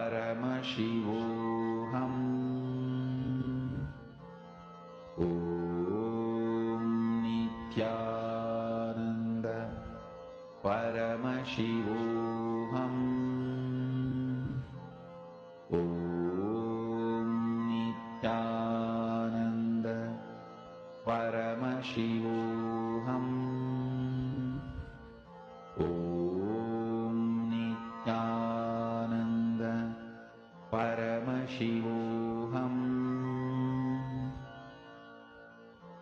Paramashivoham Om Nityananda Paramashivoham Om Nityananda Paramashivoham Om Nityananda Paramashivoham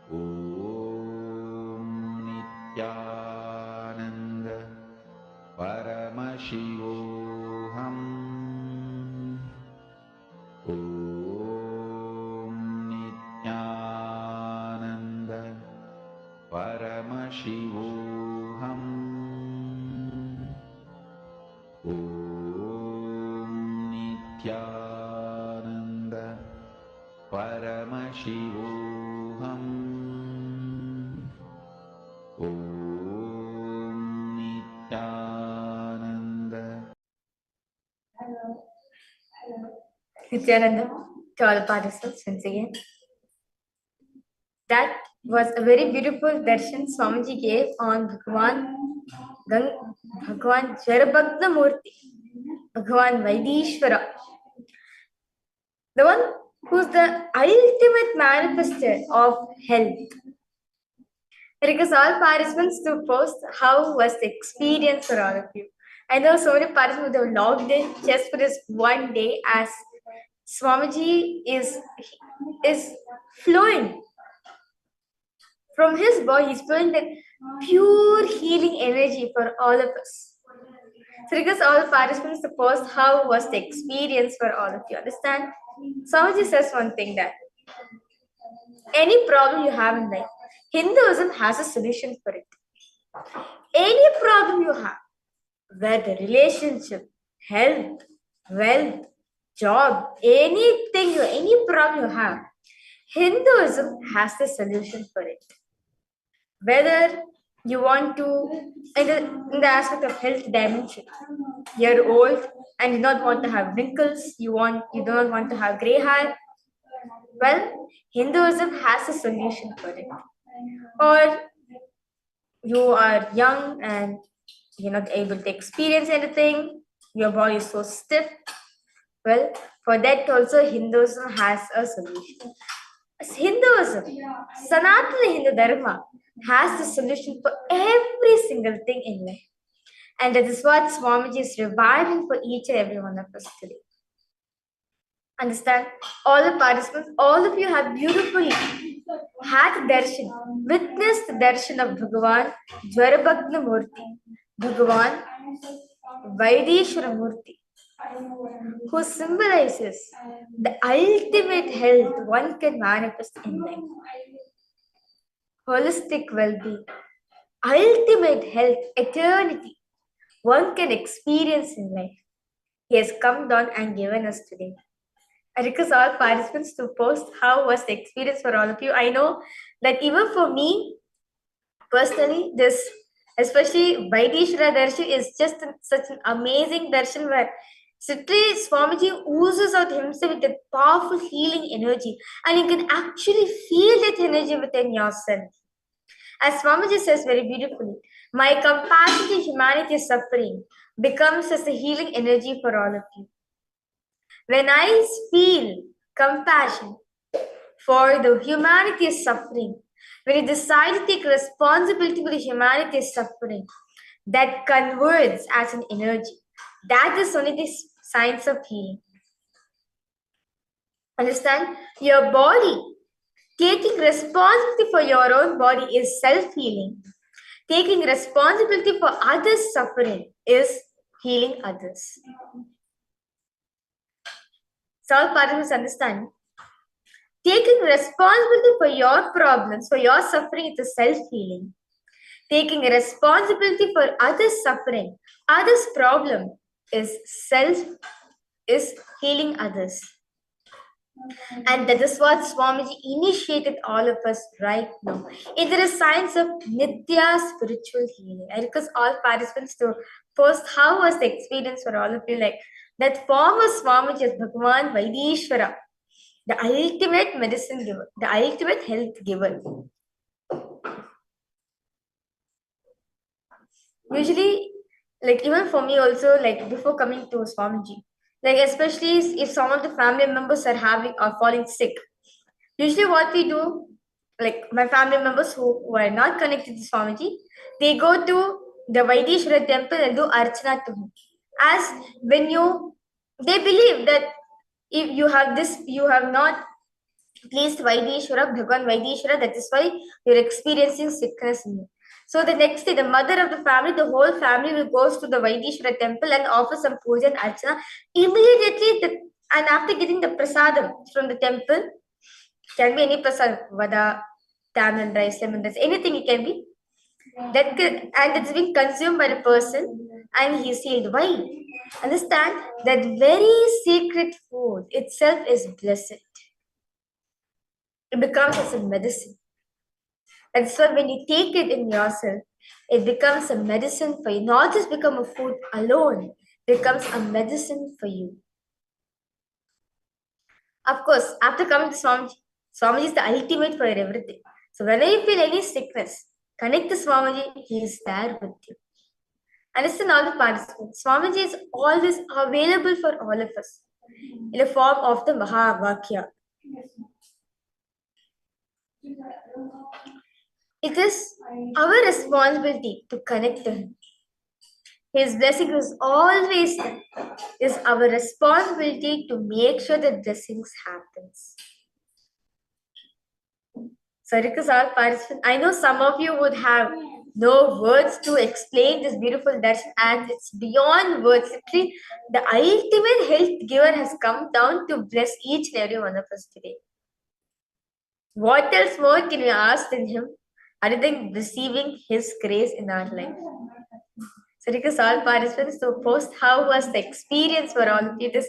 Om Nityananda Paramashivoham Om Nityananda Paramashivoham Om Nityananda Paramashivoham Om Nityananda. Nityananda, to all participants once again. That was a very beautiful darshan Swamiji gave on Bhagwan Jarabhagna Murti, Bhagwan Vaidishwara, the one who's the ultimate manifester of health. I request all participants to post how was the experience for all of you. I know so many participants have logged in just for this one day, as Swamiji is flowing from his body. He's flowing that pure healing energy for all of us. So request all participants to post how was the experience for all of you. Understand? Swamiji says one thing, that any problem you have in life, Hinduism has a solution for it. Any problem you have, whether relationship, health, wealth, job, any problem you have, Hinduism has the solution for it. Whether you want to, in the aspect of health dimension, you're old and you don't want to have wrinkles, you don't want to have gray hair, well, Hinduism has a solution for it. Or you are young and you're not able to experience anything, your body is so stiff, well, for that also Hinduism has a solution. Hinduism, Sanatana Hindu Dharma, has the solution for every single thing in life. And that is what Swamiji is reviving for each and every one of us today. Understand? All the participants, all of you have beautifully had darshan, witnessed the darshan of Bhagavan Jarabhagna Murti, Bhagavan Vaidishwara Murti, who symbolizes the ultimate health one can manifest in life. Holistic well-being, ultimate health, eternity, one can experience in life. He has come down and given us today. I request all participants to post how was the experience for all of you. I know that even for me, personally, this, especially Vaidishwara Darshan, is just such an amazing darshan where Sitri Swamiji oozes out himself with a powerful healing energy, and you can actually feel that energy within yourself. As Swamiji says very beautifully, my compassion to humanity's suffering becomes as a healing energy for all of you. When I feel compassion for the humanity's suffering, when you decide to take responsibility for the humanity's suffering, that converts as an energy. That is only the science of healing. Understand? Your body, taking responsibility for your own body is self-healing. Taking responsibility for others' suffering is healing others. So all participants understand. Taking responsibility for your problems, for your suffering, is self-healing. Taking responsibility for others' suffering, others' problem is healing others. And that is what Swamiji initiated all of us right now. In the science of Nitya spiritual healing. I request all participants to post how was the experience for all of you. Like that form of Swamiji is Bhagavan Vaidishwara, the ultimate medicine giver, the ultimate health giver. Usually, like even for me also, like before coming to Swamiji, like especially if some of the family members are falling sick, usually what we do, like my family members who are not connected to Swamiji, they go to the Vaidishwara temple and do archana to him. As when they believe that if you have this, you have not pleased Vaidishwara, Bhagavan Vaidishwara, that is why you're experiencing sickness in you. So the next day, the mother of the family, the whole family will go to the Vaidishwara temple and offer some puja and archana. Immediately, and after getting the prasadam from the temple, can be any prasadam, vada, tamarind rice, lemon rice, anything it can be. And it's being consumed by the person and he's healed. Why? Understand that very secret food itself is blessed. It becomes as a medicine. And so when you take it in yourself, it becomes a medicine for you. Not just become a food alone, it becomes a medicine for you. Of course, after coming to Swamiji, Swamiji is the ultimate for everything. So whenever you feel any sickness, connect to Swamiji, he is there with you. And listen, all the participants, Swamiji is always available for all of us in the form of the Mahavakya. It is our responsibility to connect to him. His blessing is always there. It is our responsibility to make sure that blessings happens. So because all participants, I know some of you would have no words to explain this beautiful darshan, and it's beyond words. Actually, the ultimate health giver has come down to bless each and every one of us today. What else more can we ask than him other than receiving his grace in our life? So because all participants to post how was the experience for all of you, this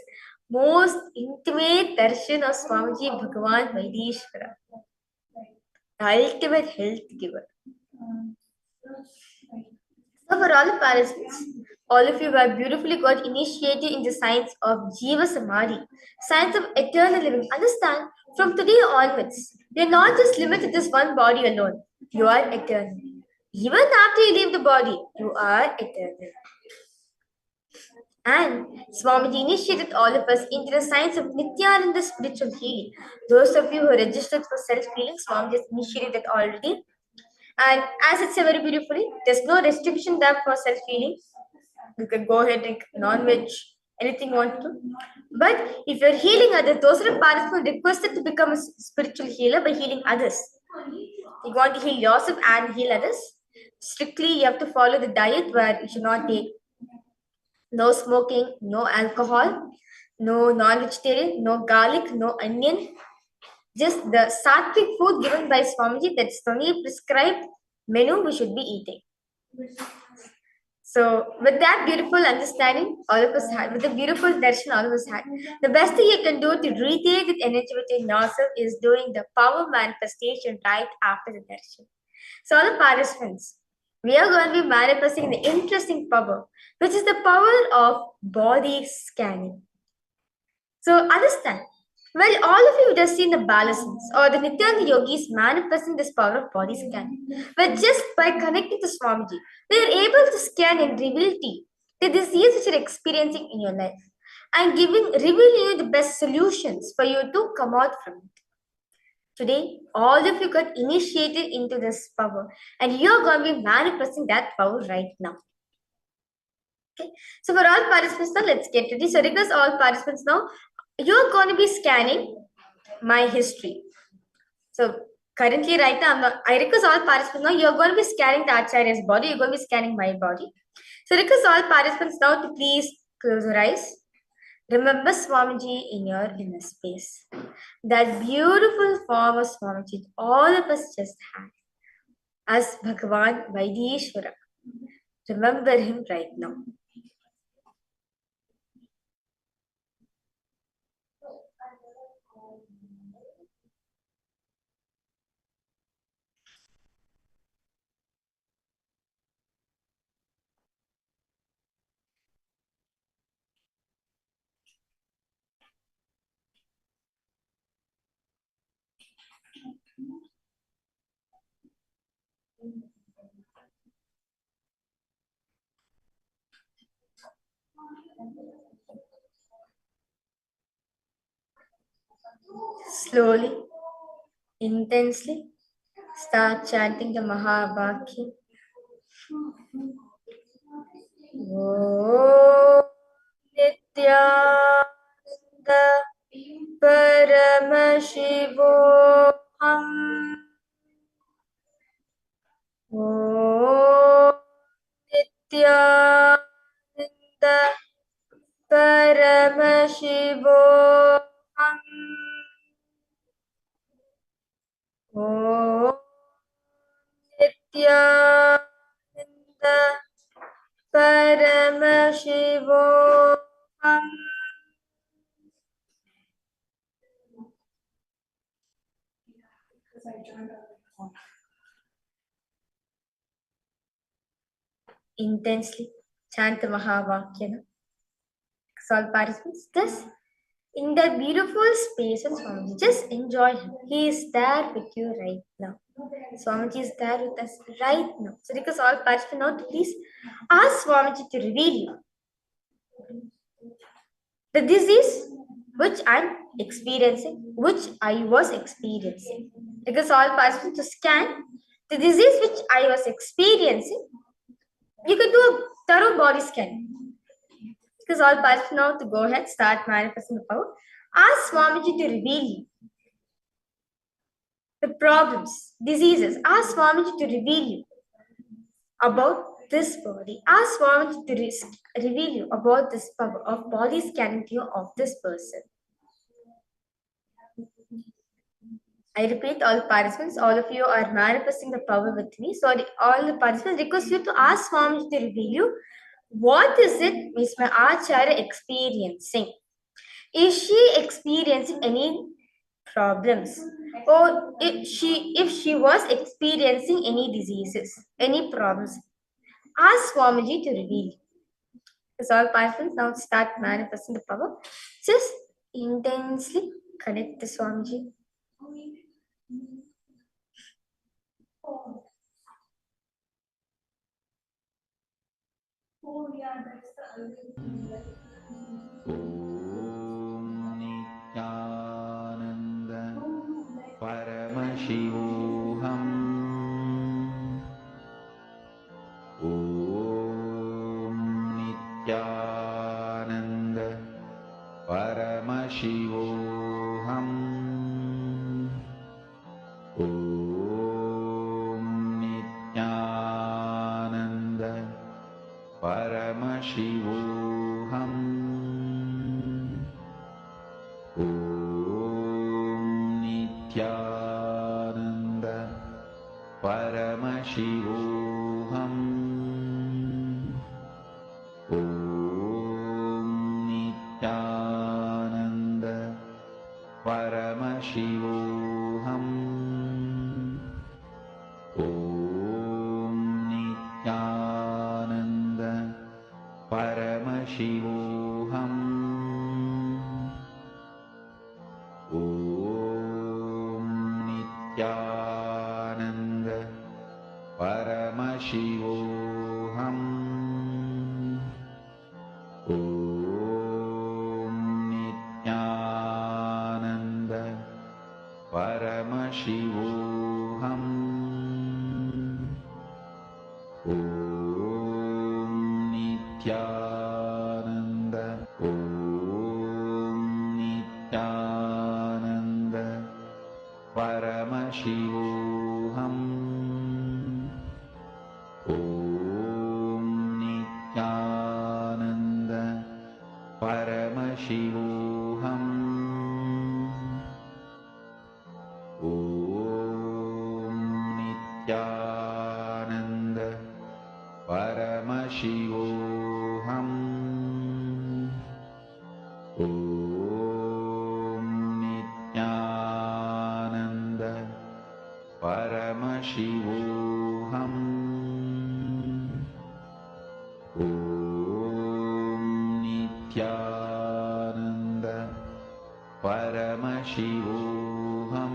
most intimate darshan of Swamiji Bhagavan Vaidishwara, the ultimate health giver. So for all the participants, all of you have beautifully got initiated in the science of Jiva Samadhi, science of eternal living. Understand, from today onwards, you're not just limited to this one body alone. You are eternal. Even after you leave the body, you are eternal. And Swamiji initiated all of us into the science of Nityananda spiritual healing. Those of you who registered for self-healing, Swamiji has initiated that already. And as it said very beautifully, there's no restriction there for self-healing. You can go ahead and drink non-veg, anything you want to. But if you're healing others, those are the participants requested to become a spiritual healer by healing others. You want to heal yourself and heal others. Strictly, you have to follow the diet where you should not take no smoking, no alcohol, no non-vegetarian, no garlic, no onion. Just the sattvic food given by Swamiji, that's the only prescribed menu we should be eating. So with that beautiful understanding all of us had, with the beautiful darshan all of us had, the best thing you can do to retain that energy within yourself is doing the power manifestation right after the darshan. So all the participants, we are going to be manifesting the interesting power, which is the power of body scanning. So understand, well, all of you would have seen the balancings or the Nityananda yogis manifesting this power of body scanning. But just by connecting to Swamiji, they are able to scan and reveal to you the disease which you're experiencing in your life and revealing you the best solutions for you to come out from it. Today, all of you got initiated into this power and you're going to be manifesting that power right now. Okay. So for all participants now, let's get ready. So request all participants now, you're going to be scanning my history. So currently right now, I request all participants now, you're going to be scanning the Acharya's body, you're going to be scanning my body. So request all participants now to please close your eyes. Remember Swamiji in your inner space. That beautiful form of Swamiji all of us just had as Bhagavan Vaidishwara. Remember him right now. Slowly, intensely, start chanting the Mahabhakya. Om Nityananda Paramashivoham. Om Nityananda Paramashivoham. Om Nityananda Paramashivoham. Intensely chant the Mahavakya. All participants, this in that beautiful space of Swamiji, just enjoy him. He is there with you right now. Swamiji is there with us right now. So, because all participants now, please ask Swamiji to reveal you the disease which I'm experiencing, which I was experiencing. Because all participants to scan the disease which I was experiencing, you can do a thorough body scan. Because all participants now to go ahead, start manifesting the power. Ask Swamiji to reveal you the problems, diseases. Ask Swamiji to reveal you about this body. Ask Swamiji to reveal you about this power of body scanning to you of this person. I repeat, all participants, all of you are manifesting the power with me. So all the participants request you to ask Swamiji to reveal you what is it Miss my Acharya experiencing. Is she experiencing any problems, or if she was experiencing any diseases, any problems? Ask Swamiji to reveal. Because all participants now start manifesting the power. Just intensely connect to Swamiji. Om Nityananda Paramashivoham. Om Nityananda Paramashivoham. Om Nityananda Paramashivoham. Om Nityananda Paramashivoham. Om Nityananda Paramashivoham. Om Nityananda Paramashivoham. Om Nityananda Paramashivoham. Om Nityananda Paramashivoham. Om Nityananda. Om Nityananda Paramashivoham. Om Nityananda Paramashivoham. Om Nityananda Paramashivoham. Om Nityananda Paramashivoham. Om Nityananda Paramashivoham.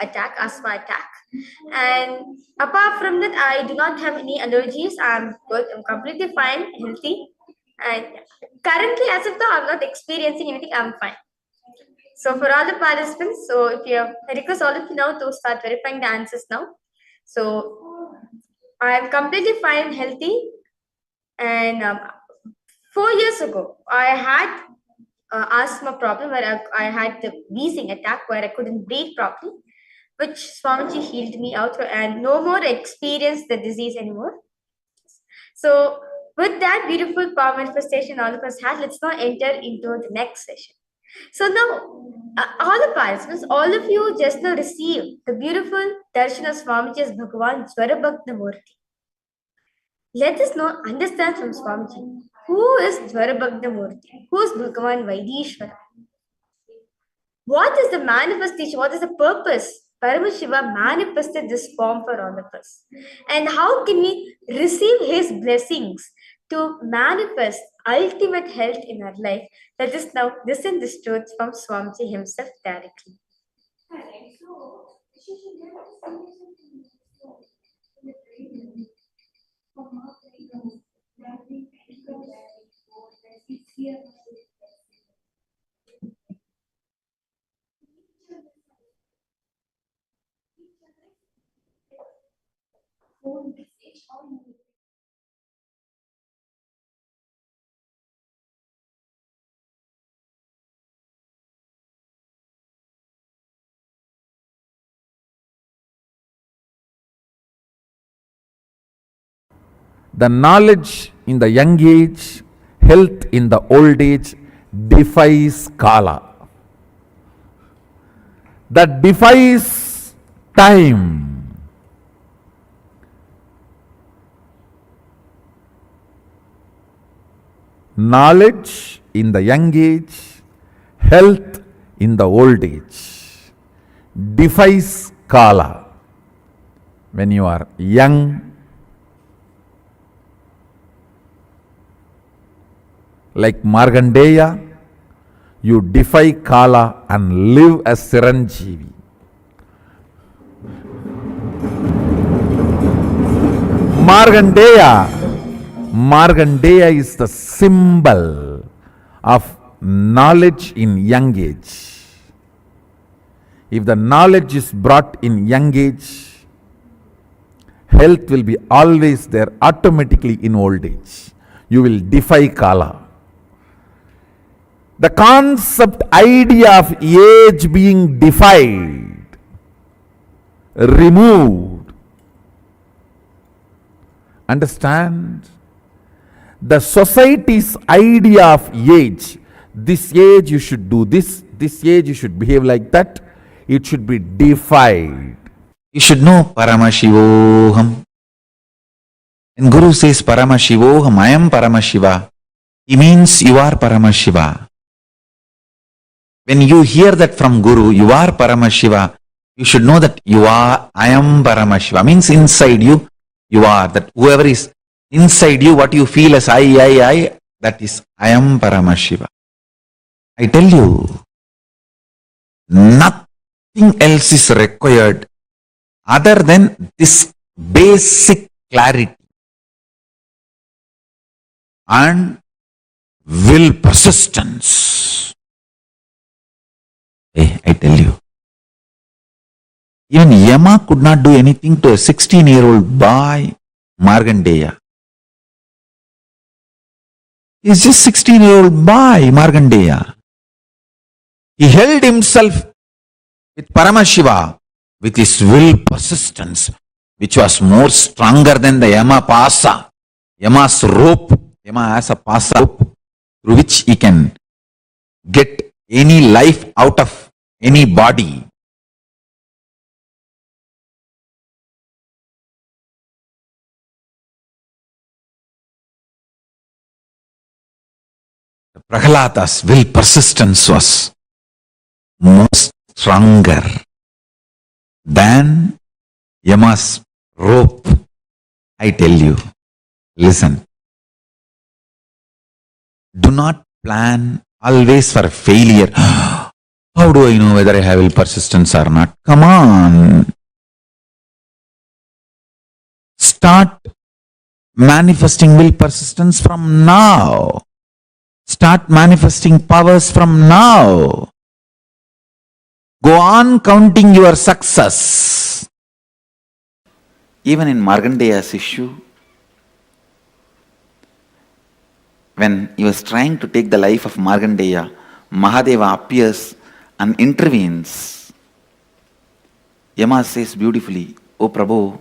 attack, asthma attack. And apart from that, I do not have any allergies. I'm good. I'm completely fine, healthy. And currently, as of now, I'm not experiencing anything. I'm fine. So for all the participants, so if you have, I request all of you now to start verifying the answers now. So I am completely fine, healthy, and 4 years ago I had asthma problem where I had the wheezing attack where I couldn't breathe properly, which Swamiji healed me out and no more experience the disease anymore. So with that beautiful power manifestation all of us had, let's now enter into the next session. So now, all the participants, all of you just now receive the beautiful darshan of Swamiji as Bhagavan Jwarabhagna Murti. Let us now understand from Swamiji, who is Jwarabhagna Murti? Who is Bhagavan Vaidishwara? What is the manifestation? What is the purpose? Paramashiva manifested this form for all of us. And how can we receive his blessings to manifest ultimate health in our life? Let us now listen this truth from Swamiji himself directly. The knowledge in the young age, health in the old age defies Kala. That defies time. Knowledge in the young age, health in the old age defies Kala. When you are young, like Markandeya, you defy Kala and live as Siranjeevi. Markandeya is the symbol of knowledge in young age. If the knowledge is brought in young age, health will be always there automatically in old age. You will defy Kala. The concept, idea of age being defied, removed. Understand? The society's idea of age, this age you should do this age you should behave like that, it should be defied. You should know Paramashivoham. When Guru says Paramashivoham, I am Paramashiva, he means you are Paramashiva. When you hear that from Guru, you are Paramashiva, you should know that you are, I am Paramashiva. Means inside you, you are. That whoever is inside you, what you feel as I, that is I am Paramashiva. I tell you, nothing else is required other than this basic clarity and will persistence. I tell you, even Yama could not do anything to a 16-year-old boy, Markandeya. He's just 16-year-old boy, Markandeya. He held himself with Paramashiva, with his will persistence, which was more stronger than the Yama Pasa. Yama's rope. Yama has a Pasa rope through which he can get any life out of any body. Prahlada's will persistence was most stronger than Yama's rope. I tell you, listen. Do not plan always for failure. How do I know whether I have will persistence or not? Come on. Start manifesting will persistence from now. Start manifesting powers from now. Go on counting your success. Even in Markandeya's issue, when he was trying to take the life of Markandeya, Mahadeva appears and intervenes. Yama says beautifully, "O Prabhu,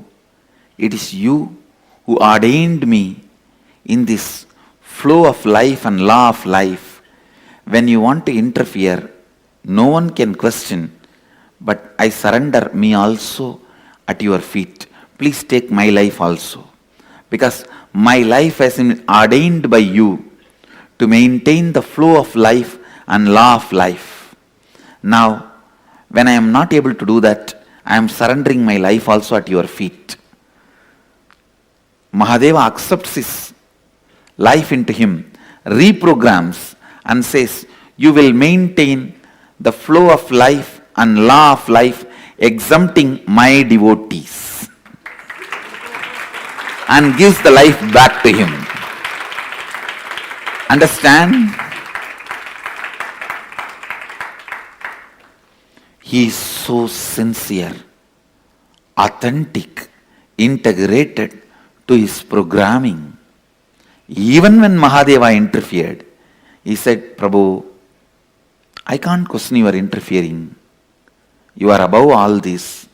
it is you who ordained me in this flow of life and law of life. When you want to interfere, no one can question, but I surrender me also at your feet. Please take my life also, because my life has been ordained by you to maintain the flow of life and law of life. Now, when I am not able to do that, I am surrendering my life also at your feet." Mahadeva accepts his life into him, reprograms and says, "You will maintain the flow of life and law of life, exempting my devotees," and gives the life back to him. Understand? He is so sincere, authentic, integrated to his programming. Even when Mahadeva interfered, he said, "Prabhu, I can't question your interfering. You are above all this.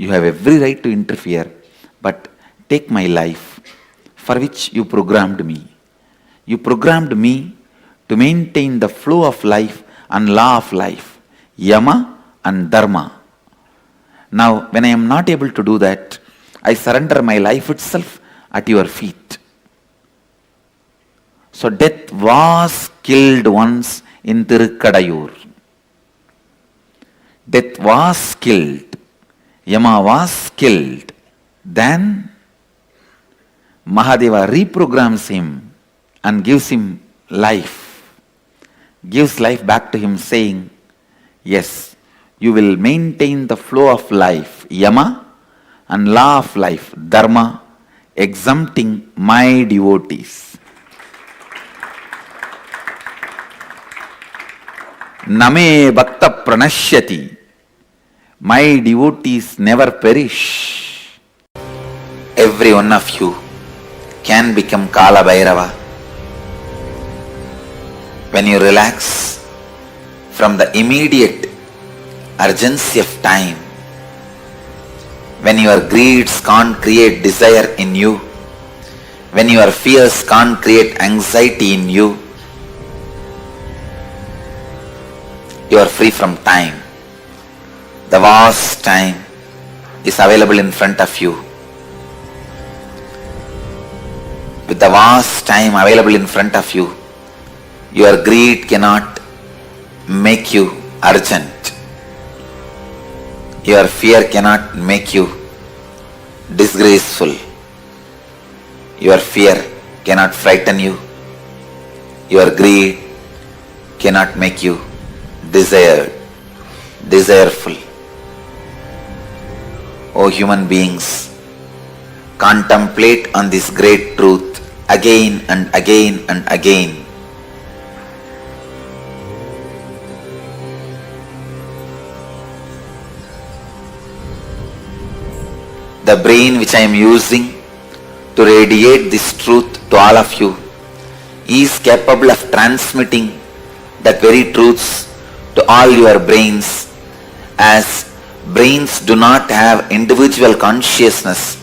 You have every right to interfere, but take my life, for which you programmed me. You programmed me to maintain the flow of life and law of life, yama and dharma. Now, when I am not able to do that, I surrender my life itself at your feet." So death was killed once in Tirukadayur. Death was killed. Yama was killed. Then Mahadeva reprograms him and gives him life. Gives life back to him, saying, "Yes, you will maintain the flow of life, yama, and law of life, dharma, exempting my devotees." Name bhakta pranashyati. My devotees never perish. Every one of you can become Kala Bhairava when you relax from the immediate urgency of time, when your greeds can't create desire in you, when your fears can't create anxiety in you, you are free from time. The vast time is available in front of you. With the vast time available in front of you, your greed cannot make you urgent. Your fear cannot make you disgraceful. Your fear cannot frighten you. Your greed cannot make you desireful. O human beings, contemplate on this great truth again and again and again. The brain which I am using to radiate this truth to all of you is capable of transmitting that very truths to all your brains, as brains do not have individual consciousness.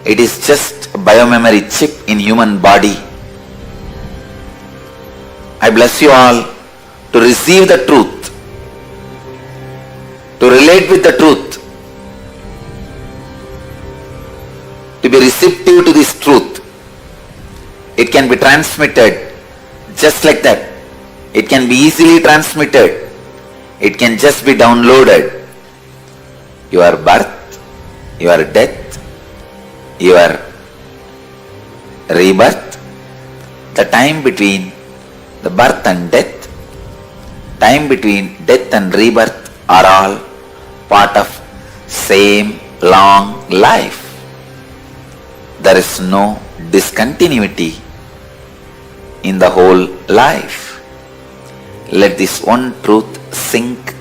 It is just a biomemory chip in human body. I bless you all to receive the truth, to relate with the truth, to be receptive to this truth. It can be transmitted just like that. It can be easily transmitted. It can just be downloaded. Your birth, your death, your rebirth, the time between the birth and death, time between death and rebirth are all part of same long life. There is no discontinuity in the whole life. Let this one truth sink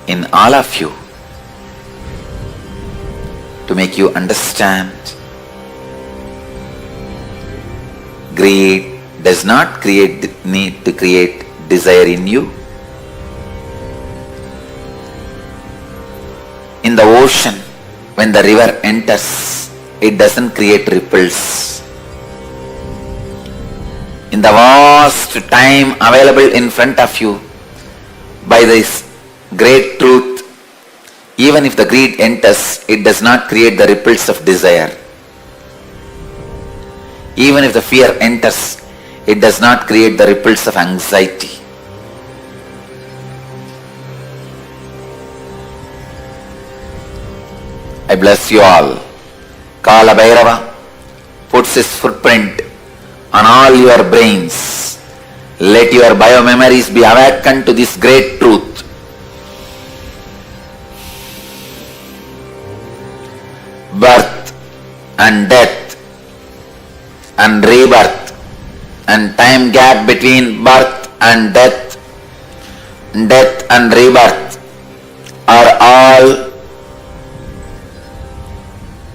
in all of you to make you understand. Greed does not create the need to create desire in you. In the ocean, when the river enters, it doesn't create ripples. In the vast time available in front of you, by this great truth, even if the greed enters, it does not create the ripples of desire. Even if the fear enters, it does not create the ripples of anxiety. I bless you all. Kala Bhairava puts his footprint on all your brains. Let your biomemories be awakened to this great truth. Birth and death and rebirth and time gap between birth and death and rebirth are all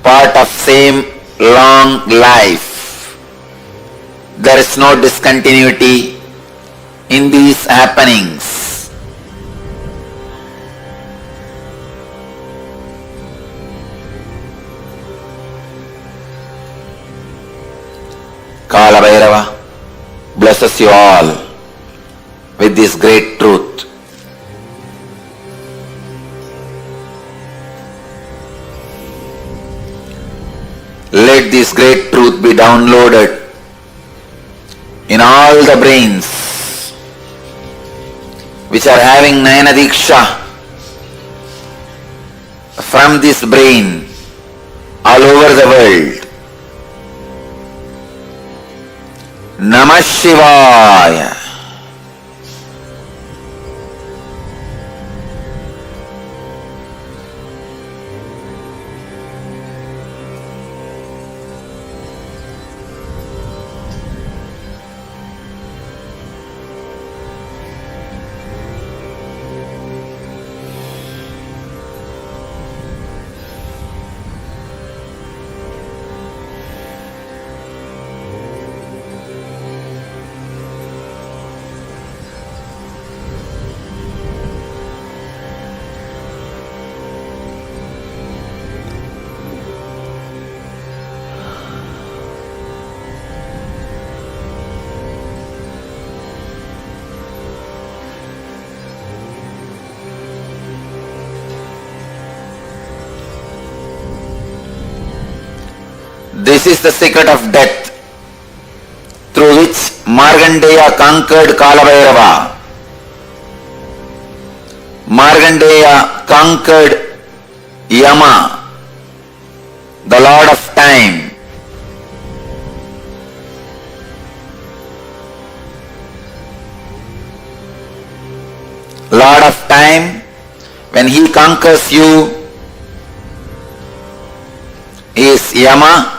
part of same long life. There is no discontinuity in these happenings. Kala Bhairava blesses you all with this great truth. Let this great truth be downloaded in all the brains which are having Nayana Diksha from this brain all over the world. Namah Shivaya. This is the secret of death through which Markandeya conquered Kala Bhairava. Markandeya conquered Yama, the Lord of Time. Lord of Time, when he conquers you, he is Yama.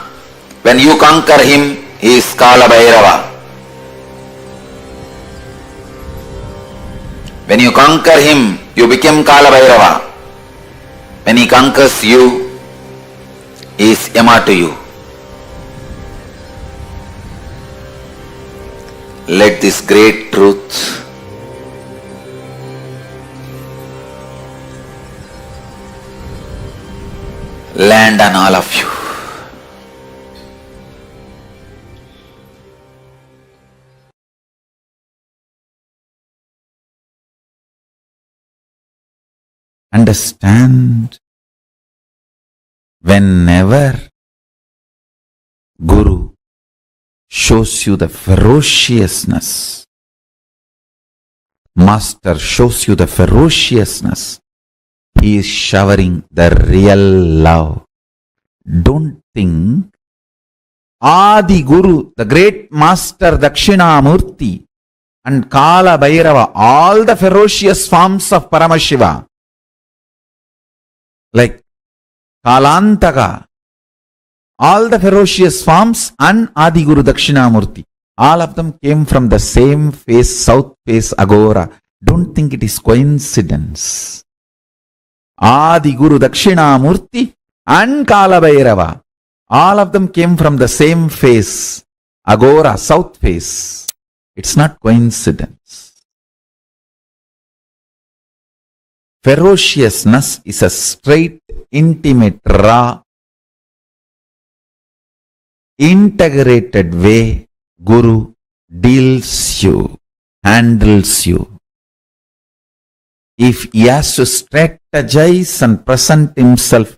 When you conquer him, he is Kala Bhairava. When you conquer him, you become Kala Bhairava. When he conquers you, he is Yama to you. Let this great truth land on all of you. Understand, whenever Guru shows you the ferociousness, Master shows you the ferociousness, he is showering the real love. Don't think Adi Guru, the great Master Dakshinamurti, and Kala Bhairava, all the ferocious forms of Paramashiva, like Kalantaka, all the ferocious forms, and Adiguru Dakshinamurti, all of them came from the same face, south face Agora. Don't think it is coincidence. Adiguru Dakshinamurti and Kala Bhairava, all of them came from the same face, Agora, south face. It's not coincidence. Ferociousness is a straight, intimate, raw, integrated way Guru deals you, handles you. If he has to strategize and present himself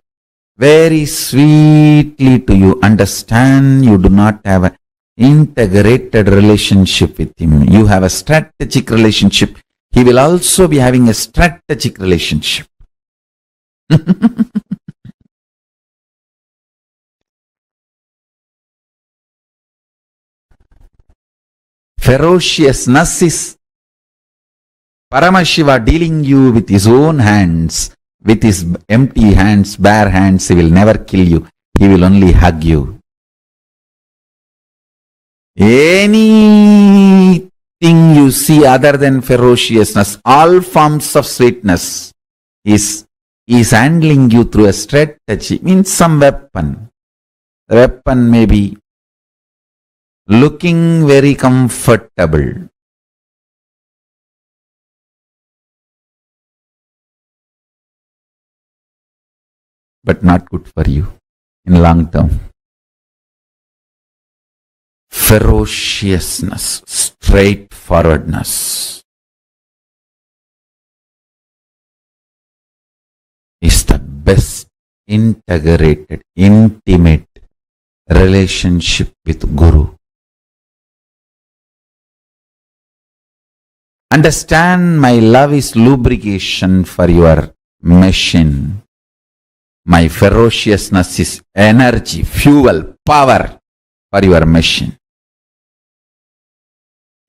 very sweetly to you, understand you do not have an integrated relationship with him. You have a strategic relationship. He will also be having a strategic relationship. Ferociousness is Paramashiva dealing you with his own hands, with his empty hands, bare hands. He will never kill you. He will only hug you. Anything you see other than ferociousness, all forms of sweetness, is handling you through a strategy, means some weapon. The weapon may be looking very comfortable, but not good for you in long term. Ferociousness, straightforwardness is the best integrated, intimate relationship with Guru. Understand, my love is lubrication for your machine. My ferociousness is energy, fuel, power for your machine.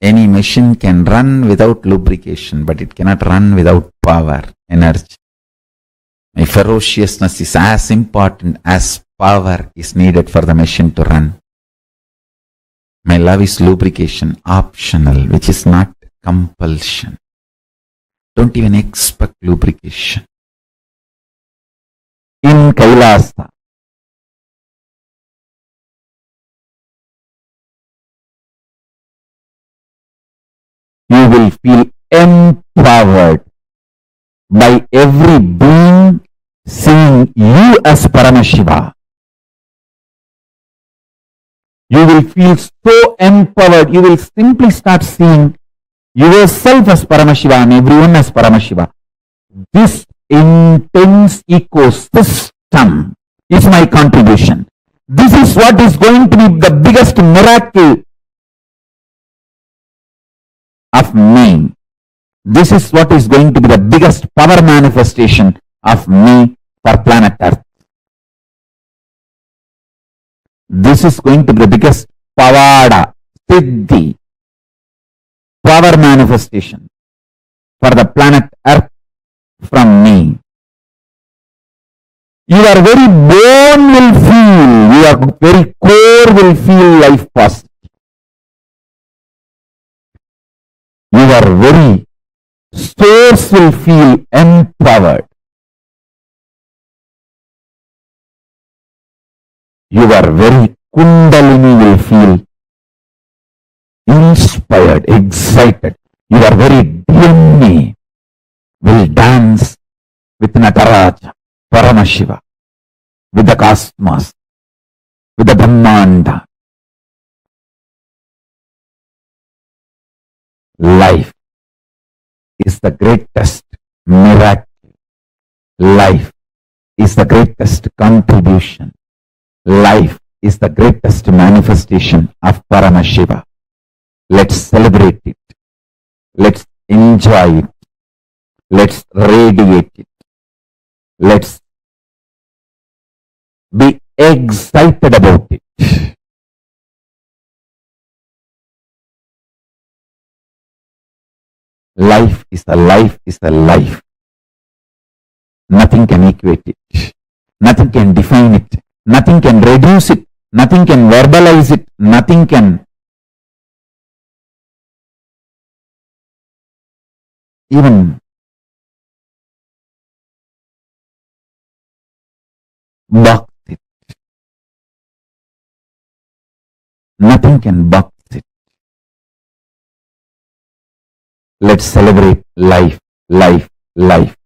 Any machine can run without lubrication, but it cannot run without power, energy. My ferociousness is as important as power is needed for the machine to run. My love is lubrication, optional, which is not compulsion. Don't even expect lubrication. In Kailasa, you will feel empowered by every being seeing you as Paramashiva. You will feel so empowered, you will simply start seeing yourself as Paramashiva and everyone as Paramashiva. This intense ecosystem is my contribution. This is what is going to be the biggest miracle of me. This is what is going to be the biggest power manifestation of me for planet Earth. This is going to be the biggest pavada, siddhi, power manifestation for the planet Earth from me. Your very bone will feel, your very core will feel life positive. Your very source will feel empowered. Your very kundalini will feel inspired, excited. Your very DNA will dance with Nataraja, Paramashiva, with the cosmos, with the Brahmanda. Life is the greatest miracle. Life is the greatest contribution. Life is the greatest manifestation of Paramashiva. Let's celebrate it. Let's enjoy it. Let's radiate it. Let's be excited about it. Life is a life is a life. Nothing can equate it. Nothing can define it. Nothing can reduce it. Nothing can verbalize it. Nothing can even box it. Nothing can box it. Let's celebrate life, life, life.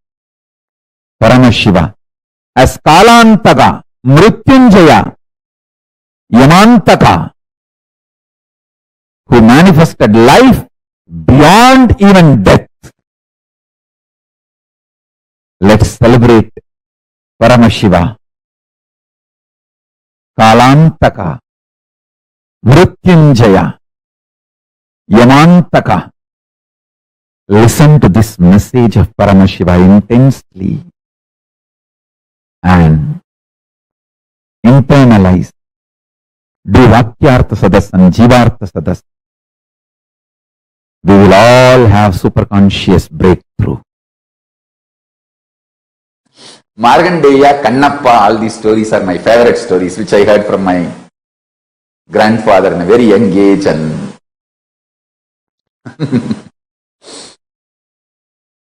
Paramashiva as Kalantaka, Mrityunjaya, Yamantaka, who manifested life beyond even death. Let's celebrate Paramashiva, Kalantaka, Mrityunjaya, Yamantaka. Listen to this message of Paramashiva intensely and internalize. Do Vakyartha Sadas and Jivartha Sadas. We will all have superconscious breakthrough. Margandeya, Kannappa, all these stories are my favorite stories, which I heard from my grandfather in a very young age, and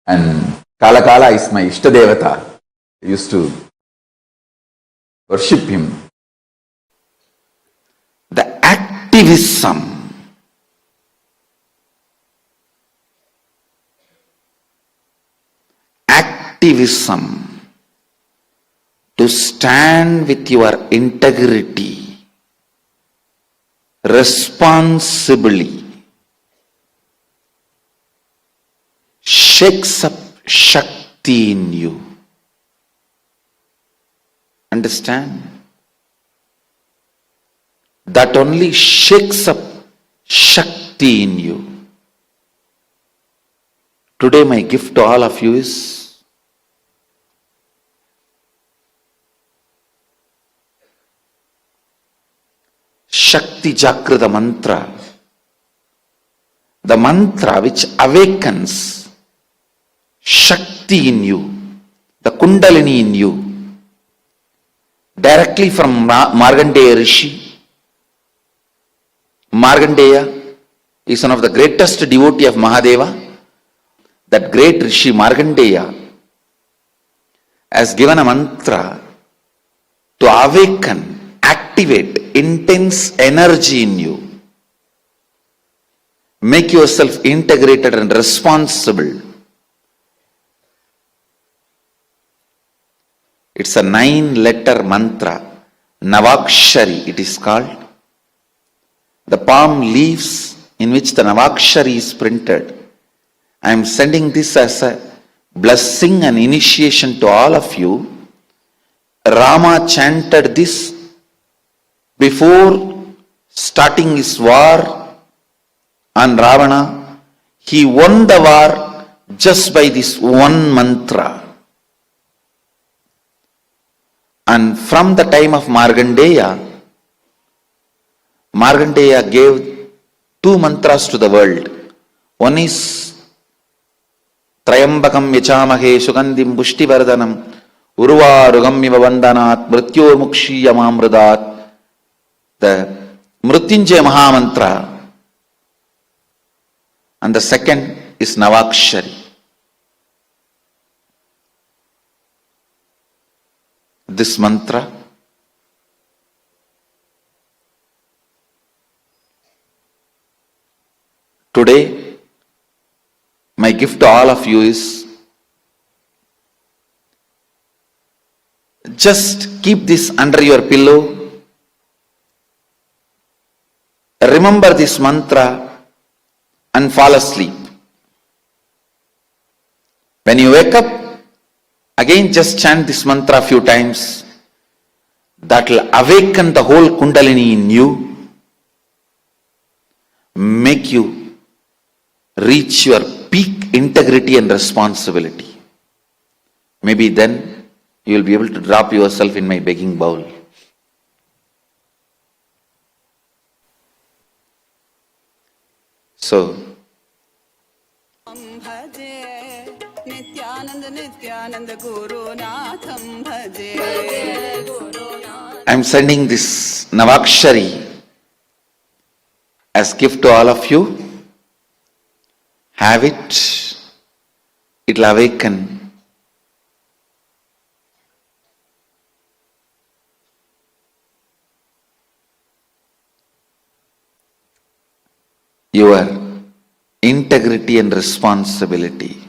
and Kala Kala is my Ishtadevata. I used to worship him. The activism to stand with your integrity responsibly shakes up Shakti in you. Understand? That only shakes up Shakti in you. Today my gift to all of you is Shakti Jagrata mantra. The mantra which awakens Shakti in you, the Kundalini in you, directly from Margandeya Rishi. Margandeya is one of the greatest devotee of Mahadeva. That great Rishi Margandeya has given a mantra to awaken, activate intense energy in you. Make yourself integrated and responsible. It's a 9-letter mantra, Navakshari it is called. The palm leaves in which the Navakshari is printed. I am sending this as a blessing and initiation to all of you. Rama chanted this before starting his war on Ravana. He won the war just by this one mantra. And from the time of Margandeya gave 2 mantras to the world. One is Trayambakam Yachamahe Sugandhim Pushtivardhanam Urvarugam Iva Vandanat Mrityor Mukshiyamamrudat. The Mrityunjaya Mahamantra. And the second is Navakshari. This mantra today, my gift to all of you is just keep this under your pillow. Remember this mantra and fall asleep. When you wake up, again just chant this mantra a few times. That will awaken the whole Kundalini in you, make you reach your peak integrity and responsibility. Maybe then you will be able to drop yourself in my begging bowl. So, भजे नित्यानंद नित्यानंद गुरुनाथं भजे I am sending this Navakshari as gift to all of you. Have it. It will awaken your integrity and responsibility.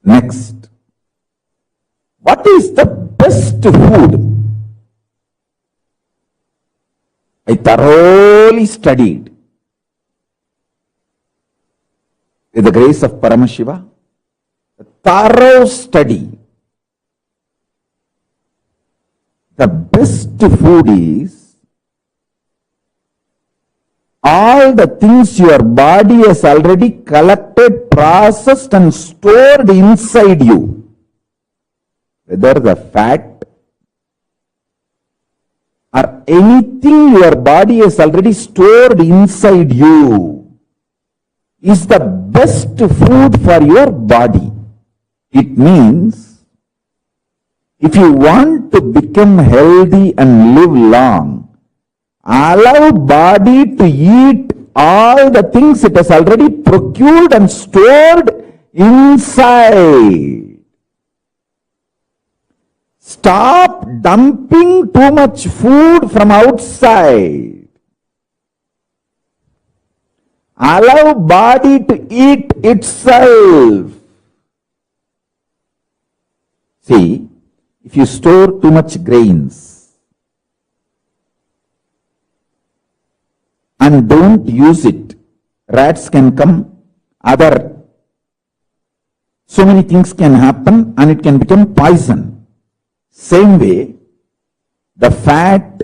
Next, what is the best food? I thoroughly studied with the grace of Paramashiva, a thorough study. The best food is all the things your body has already collected, processed and stored inside you. Whether the fat or anything your body has already stored inside you is the best food for your body. It means if you want to become healthy and live long, allow body to eat all the things it has already procured and stored inside. Stop dumping too much food from outside. Allow body to eat itself. See, if you store too much grains and don't use it, rats can come, so many things can happen and it can become poison. Same way, the fat,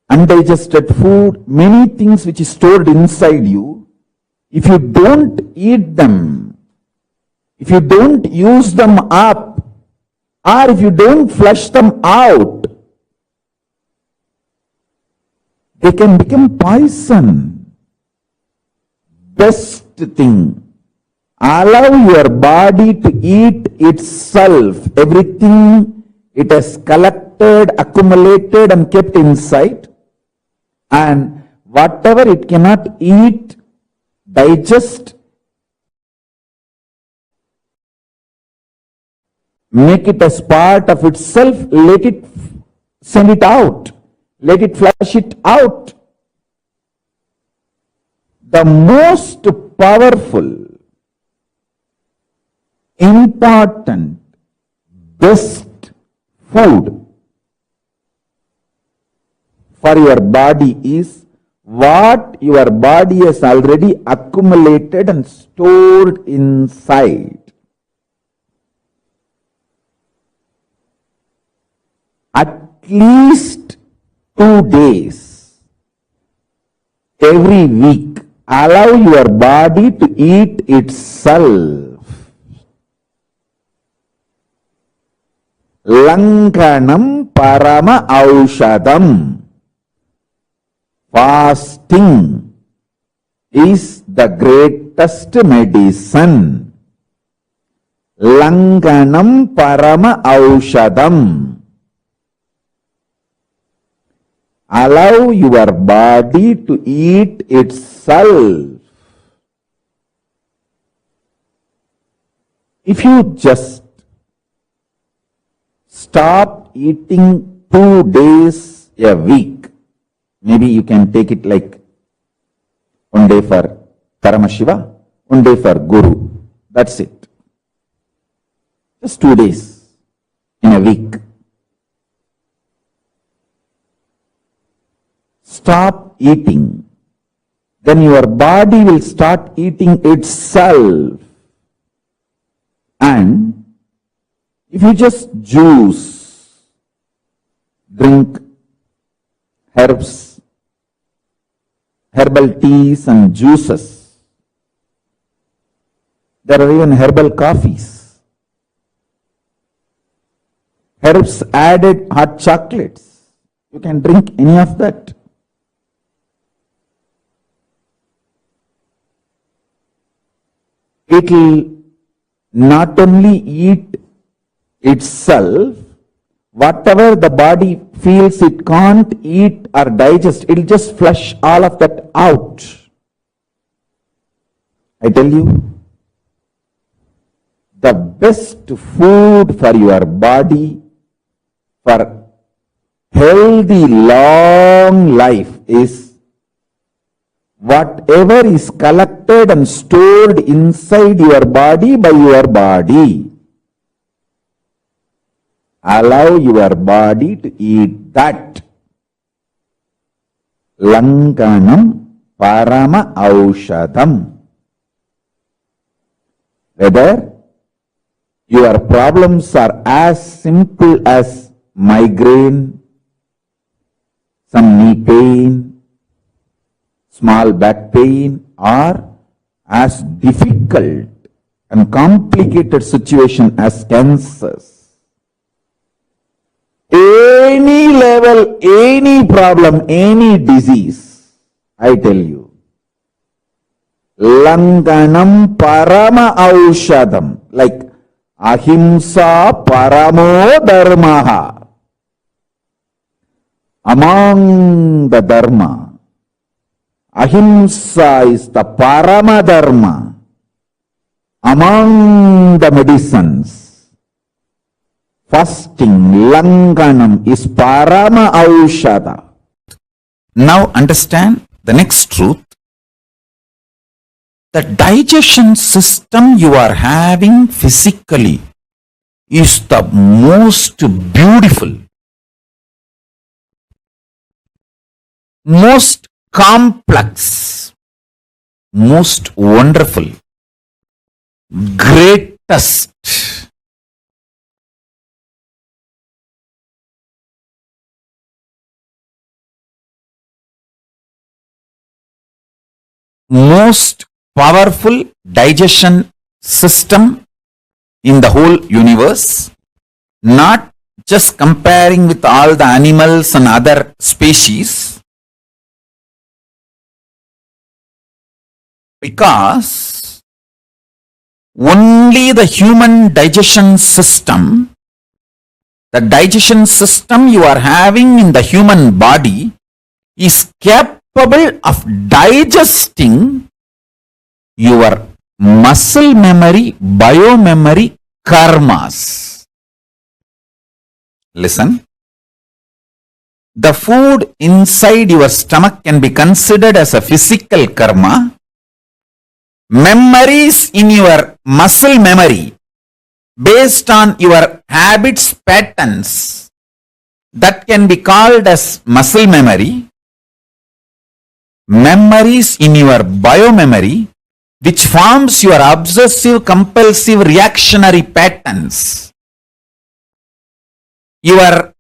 undigested food, many things which is stored inside you, if you don't eat them, if you don't use them up, or if you don't flush them out, they can become poison. Best thing, allow your body to eat itself, everything it has collected, accumulated and kept inside, and whatever it cannot eat, digest, make it as part of itself, let it send it out, let it flush it out. The most powerful, important, best food for your body is what your body has already accumulated and stored inside. At least 2 days every week, allow your body to eat itself. Lankanam parama aushadam. Fasting is the greatest medicine. Lankanam parama aushadam. Allow your body to eat itself. If you just stop eating 2 days a week, maybe you can take it like 1 day for Paramashiva, 1 day for Guru. That's it. Just 2 days in a week. Stop eating. Then your body will start eating itself. And if you just juice, drink herbs, herbal teas and juices, there are even herbal coffees, herbs added hot chocolates, you can drink any of that. It will not only eat itself, whatever the body feels it can't eat or digest, it will just flush all of that out. I tell you, the best food for your body, for healthy long life is whatever is collected and stored inside your body by your body. Allow your body to eat that. Lankanam parama aushadam. Whether your problems are as simple as migraine, some knee pain, small back pain, or as difficult and complicated situation as cancers. Any level, any problem, any disease, I tell you, Langanam parama aushadam, like ahimsa paramo dharmaha. Among the dharma, ahimsa is the parama dharma. Among the medicines, fasting, langanam, is parama aushada. Now understand the next truth. The digestion system you are having physically is the most beautiful, most complex, most wonderful, greatest, most powerful digestion system in the whole universe, not just comparing with all the animals and other species, because only the human digestion system, the digestion system you are having in the human body, is capable of digesting your muscle memory, biomemory, karmas. Listen. The food inside your stomach can be considered as a physical karma. Memories in your muscle memory based on your habits, patterns, that can be called as muscle memory. Memories in your biomemory, which forms your obsessive compulsive reactionary patterns. Your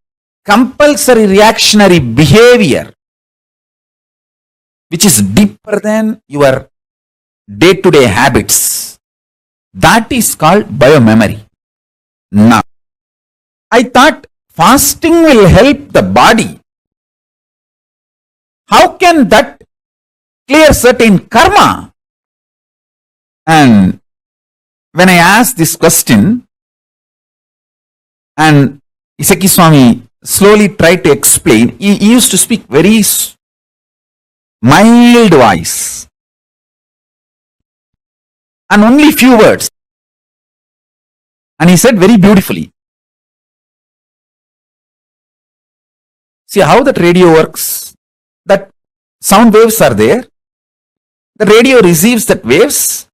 compulsory reactionary behavior, which is deeper than your day-to-day habits, that is called biomemory. Now, I thought fasting will help the body. How can that clear certain karma? And when I asked this question, and Iccha Swami slowly tried to explain, he used to speak very mild voice and only few words. And he said very beautifully, see how that radio works? That sound waves are there. The radio receives that waves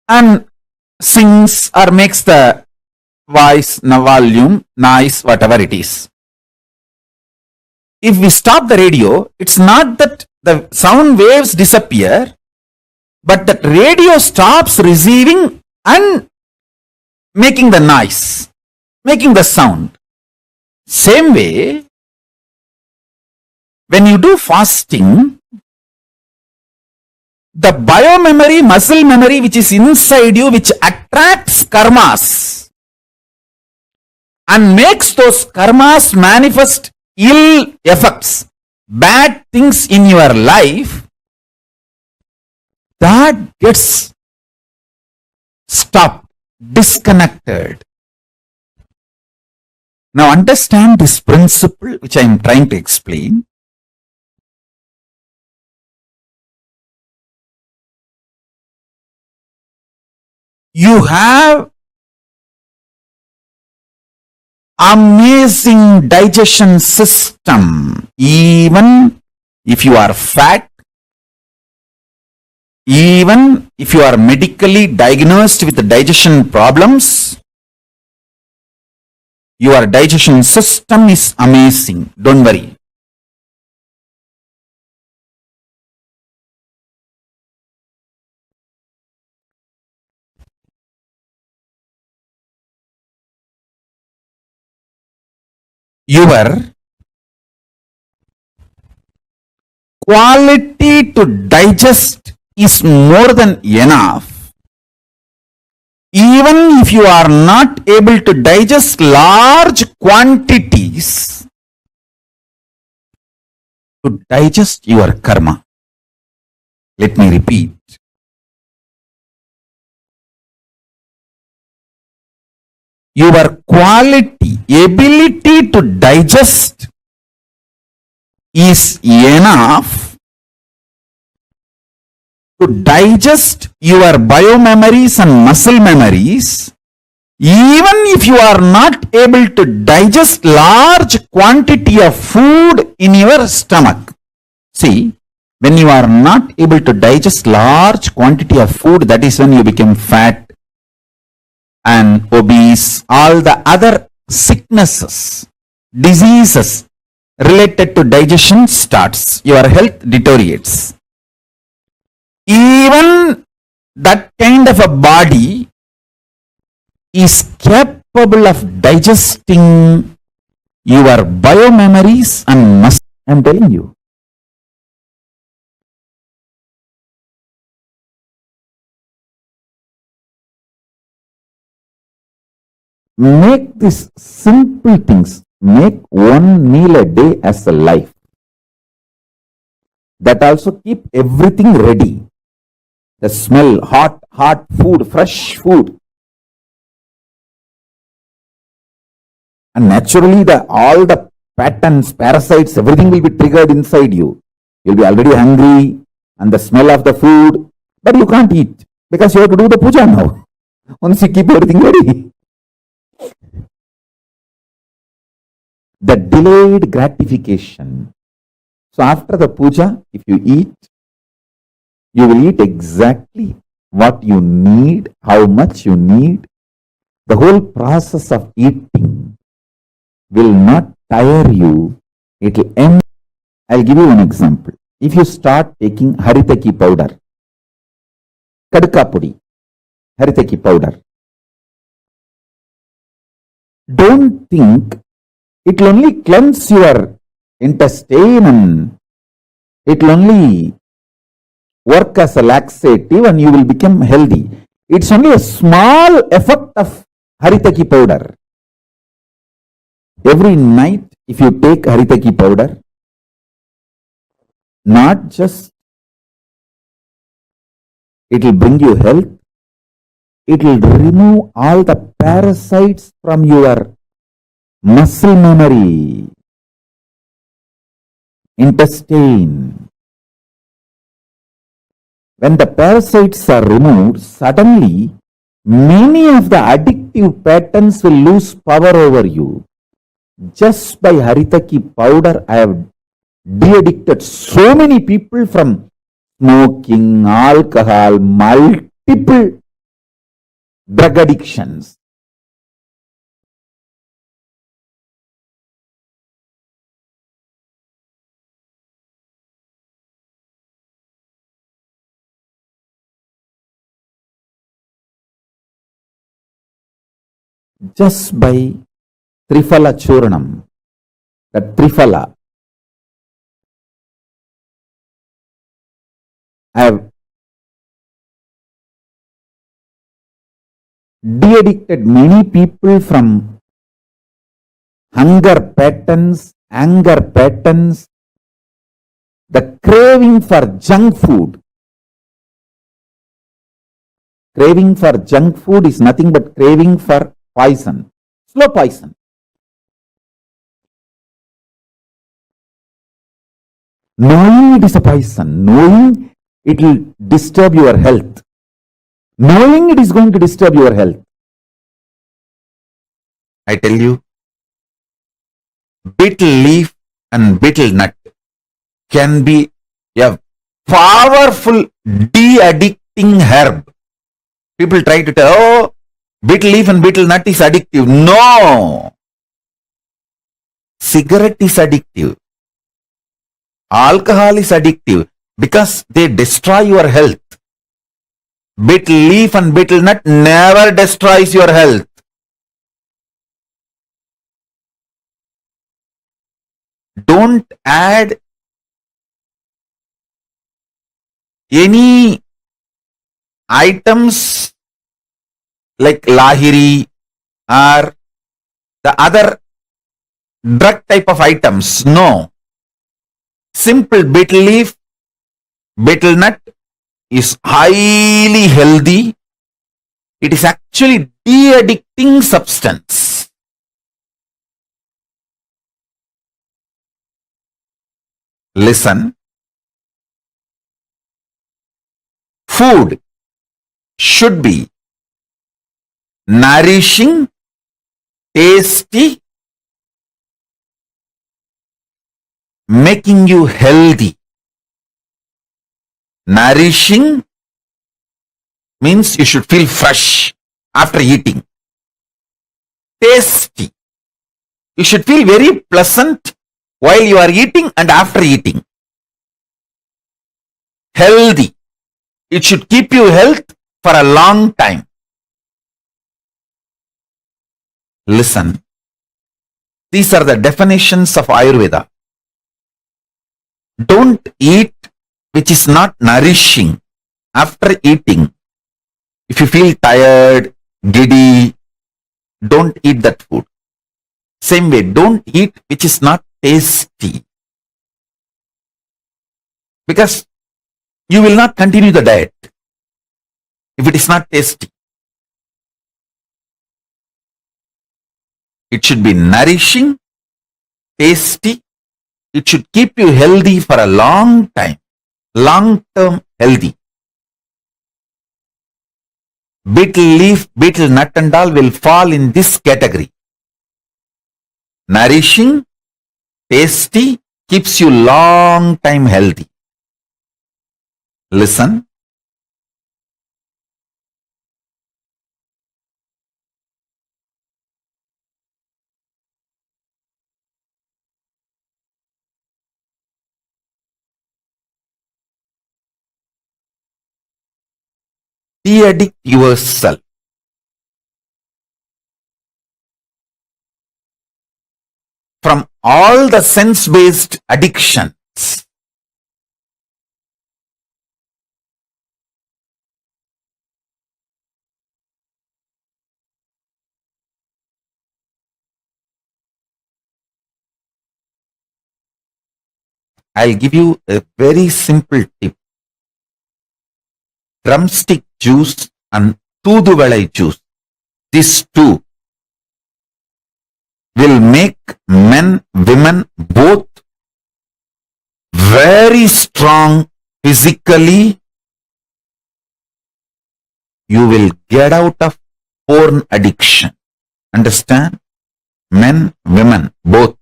and sings or makes the voice, volume, noise, whatever it is. If we stop the radio, it's not that the sound waves disappear, but that radio stops receiving and making the noise, making the sound. Same way, when you do fasting, the biomemory, muscle memory which is inside you, which attracts karmas and makes those karmas manifest ill effects, bad things in your life, that gets stopped, disconnected. Now understand this principle which I am trying to explain. You have amazing digestion system. Even if you are fat, Even if you are medically diagnosed with digestion problems, your digestion system is amazing. Don't worry. Your quality to digest is more than enough. Even if you are not able to digest large quantities, to digest your karma. Let me repeat. Your quality, ability to digest is enough to digest your biomemories and muscle memories. Even if you are not able to digest large quantity of food in your stomach. See, when you are not able to digest large quantity of food, that is when you become fat and obese, all the other sicknesses, diseases related to digestion starts. Your health deteriorates. Even that kind of a body is capable of digesting your biomemories and muscle. I am telling you. Make these simple things. Make one meal a day as a life. That also keep everything ready. The smell, hot food, fresh food. And naturally, all the patterns, parasites, everything will be triggered inside you. You'll be already hungry and the smell of the food, but you can't eat because you have to do the puja now. Once you keep everything ready. The delayed gratification. So after the puja, if you eat, you will eat exactly what you need, how much you need. The whole process of eating will not tire you. It will end. I'll give you one example. If you start taking haritaki powder, kadka pudi, haritaki powder, don't think it will only cleanse your intestine and it will only work as a laxative and you will become healthy. It's only a small effect of haritaki powder. Every night, if you take haritaki powder, not just it will bring you health, it will remove all the parasites from your muscle memory, intestine. When the parasites are removed, suddenly many of the addictive patterns will lose power over you. Just by haritaki powder, I have de-addicted so many people from smoking, alcohol, multiple drug addictions. Just by Trifala Churnam, that Trifala, I have de-addicted many people from hunger patterns, anger patterns, the craving for junk food. Craving for junk food is nothing but craving for poison, slow poison. Knowing it is a poison, knowing it will disturb your health, knowing it is going to disturb your health. I tell you, betel leaf and betel nut can be a powerful de-addicting herb. People try to tell, oh, betel leaf and betel nut is addictive. No. Cigarette is addictive. Alcohol is addictive because they destroy your health. Betel leaf and betel nut never destroys your health. Don't add any items like lahiri or the other drug type of items. No. Simple betel leaf, betel nut is highly healthy. It is actually de-addicting substance. Listen. Food should be nourishing, tasty, making you healthy. Nourishing means you should feel fresh after eating. Tasty. You should feel very pleasant while you are eating and after eating. Healthy. It should keep you health for a long time. Listen. These are the definitions of Ayurveda. Don't eat which is not nourishing after eating. If you feel tired, giddy, don't eat that food. Same way, don't eat which is not tasty. Because you will not continue the diet if it is not tasty. It should be nourishing, tasty. It should keep you healthy for a long time. Long-term healthy. Betel leaf, betel nut and all will fall in this category. Nourishing, tasty, keeps you long time healthy. Listen. De-addict yourself. From all the sense-based addictions. I'll give you a very simple tip. Drumstick juice and Tooduvalai juice. These two will make men, women both very strong physically. You will get out of porn addiction. Understand? Men, women, both.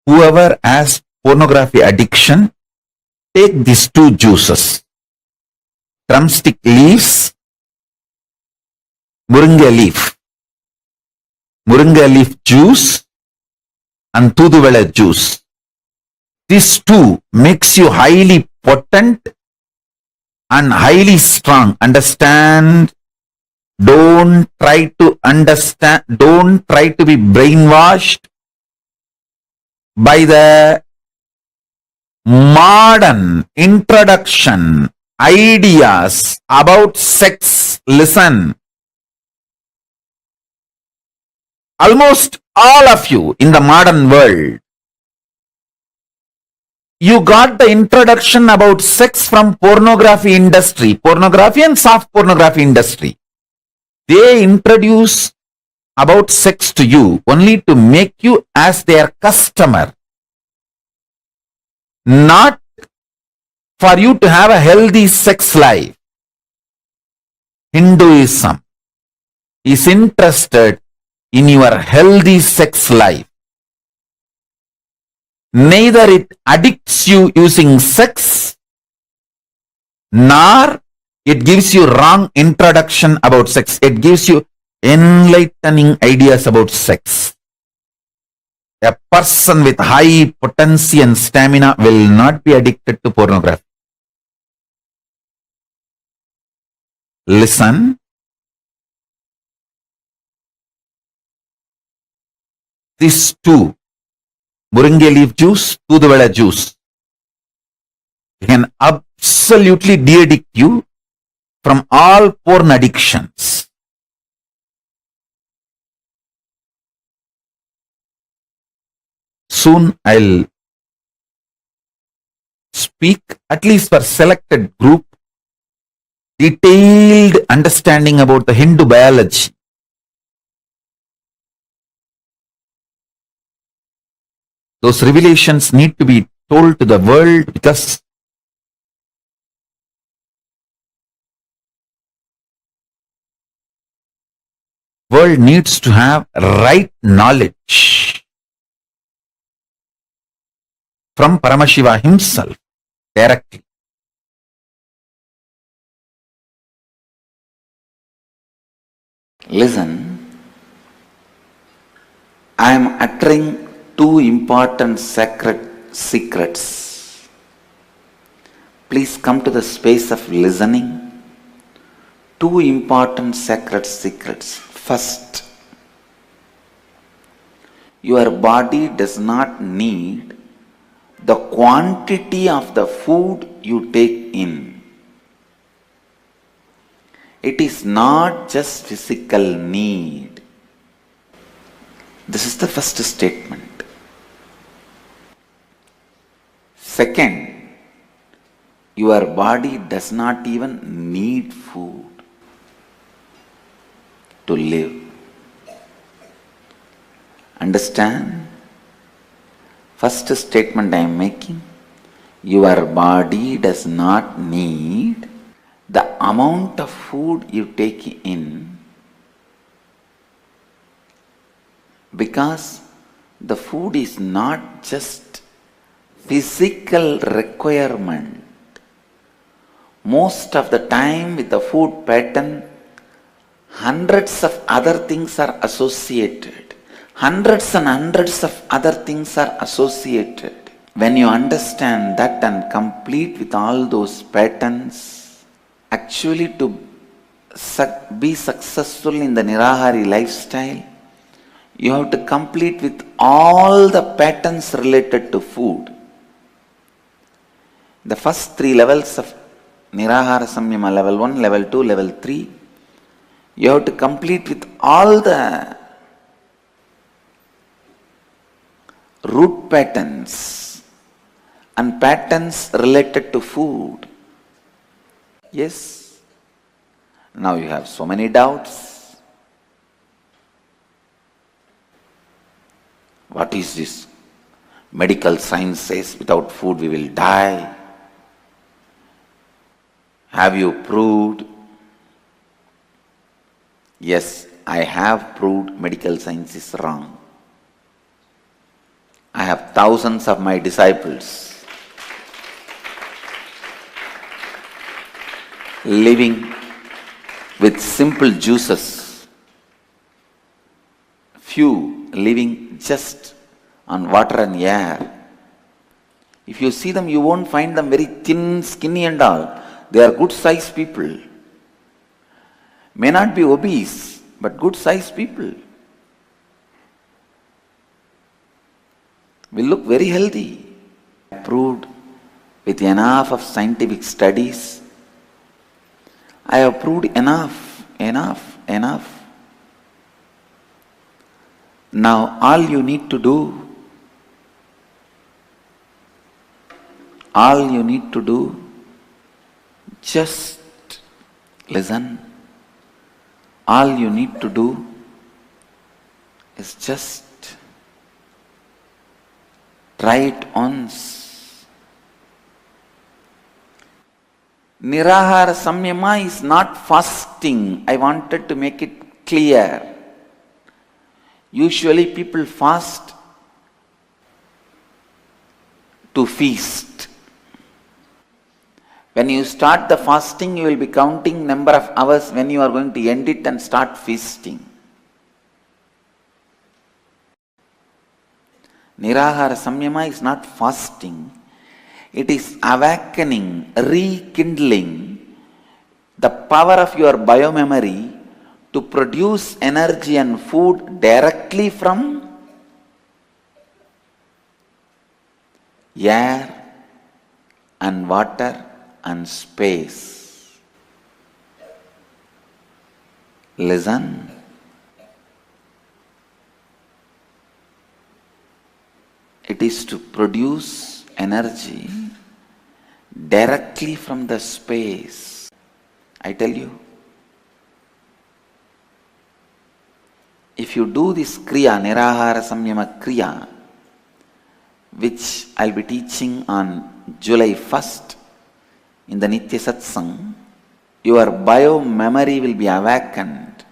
Whoever has pornography addiction, take these two juices. Drumstick leaves, Moringa leaf. Moringa leaf juice and Tooduvalai juice. These two makes you highly potent and highly strong. Understand? Don't try to understand. Don't try to be brainwashed by the modern introduction ideas about sex. Listen. Almost all of you in the modern world, you got the introduction about sex from pornography industry, pornography and soft pornography industry. They introduce about sex to you only to make you as their customer, not for you to have a healthy sex life. Hinduism is interested in your healthy sex life. Neither it addicts you using sex, nor it gives you wrong introduction about sex. It gives you enlightening ideas about sex. A person with high potency and stamina will not be addicted to pornography. Listen. These two, Muringe leaf juice, Toothuvela juice, can absolutely de-addict you from all porn addictions. Soon I'll speak, at least for selected group, detailed understanding about the Hindu biology. Those revelations need to be told to the world because world needs to have right knowledge from Paramashiva himself directly. Listen, I am uttering two important sacred secrets. Please come to the space of listening. Two important sacred secrets. First, your body does not need the quantity of the food you take in. It is not just physical need. This is the first statement. Second, your body does not even need food to live. Understand? First statement I am making, your body does not need the amount of food you take in, because the food is not just physical requirement. Most of the time with the food pattern, hundreds of other things are associated. Hundreds and hundreds of other things are associated. When you understand that and complete with all those patterns, actually to be successful in the Nirahari lifestyle, you have to complete with all the patterns related to food. The first three levels of Nirahara Samyama, level 1, level 2, level 3, you have to complete with all the root patterns and patterns related to food. Yes? Now you have so many doubts. What is this? Medical science says without food we will die. Have you proved? Yes, I have proved medical science is wrong. I have thousands of my disciples living with simple juices, few living just on water and air. If you see them, you won't find them very thin, skinny and all. They are good sized people. May not be obese, but good sized people. Will look very healthy. Proved with enough of scientific studies. I have proved enough. Now all you need to do, just listen. All you need to do is just try it once. Nirahara Samyama is not fasting. I wanted to make it clear. Usually people fast to feast. When When you start the fasting, you will be counting number of hours when you are going to end it and start feasting. Nirahara Samyama is not fasting. It is awakening, rekindling the power of your biomemory to produce energy and food directly from air and water and space. Listen. It is to produce energy directly from the space. I tell you, if you do this Kriya, Nirahara Samyama Kriya, which I'll be teaching on July 1st in the Nitya Satsang, your bio-memory will be awakened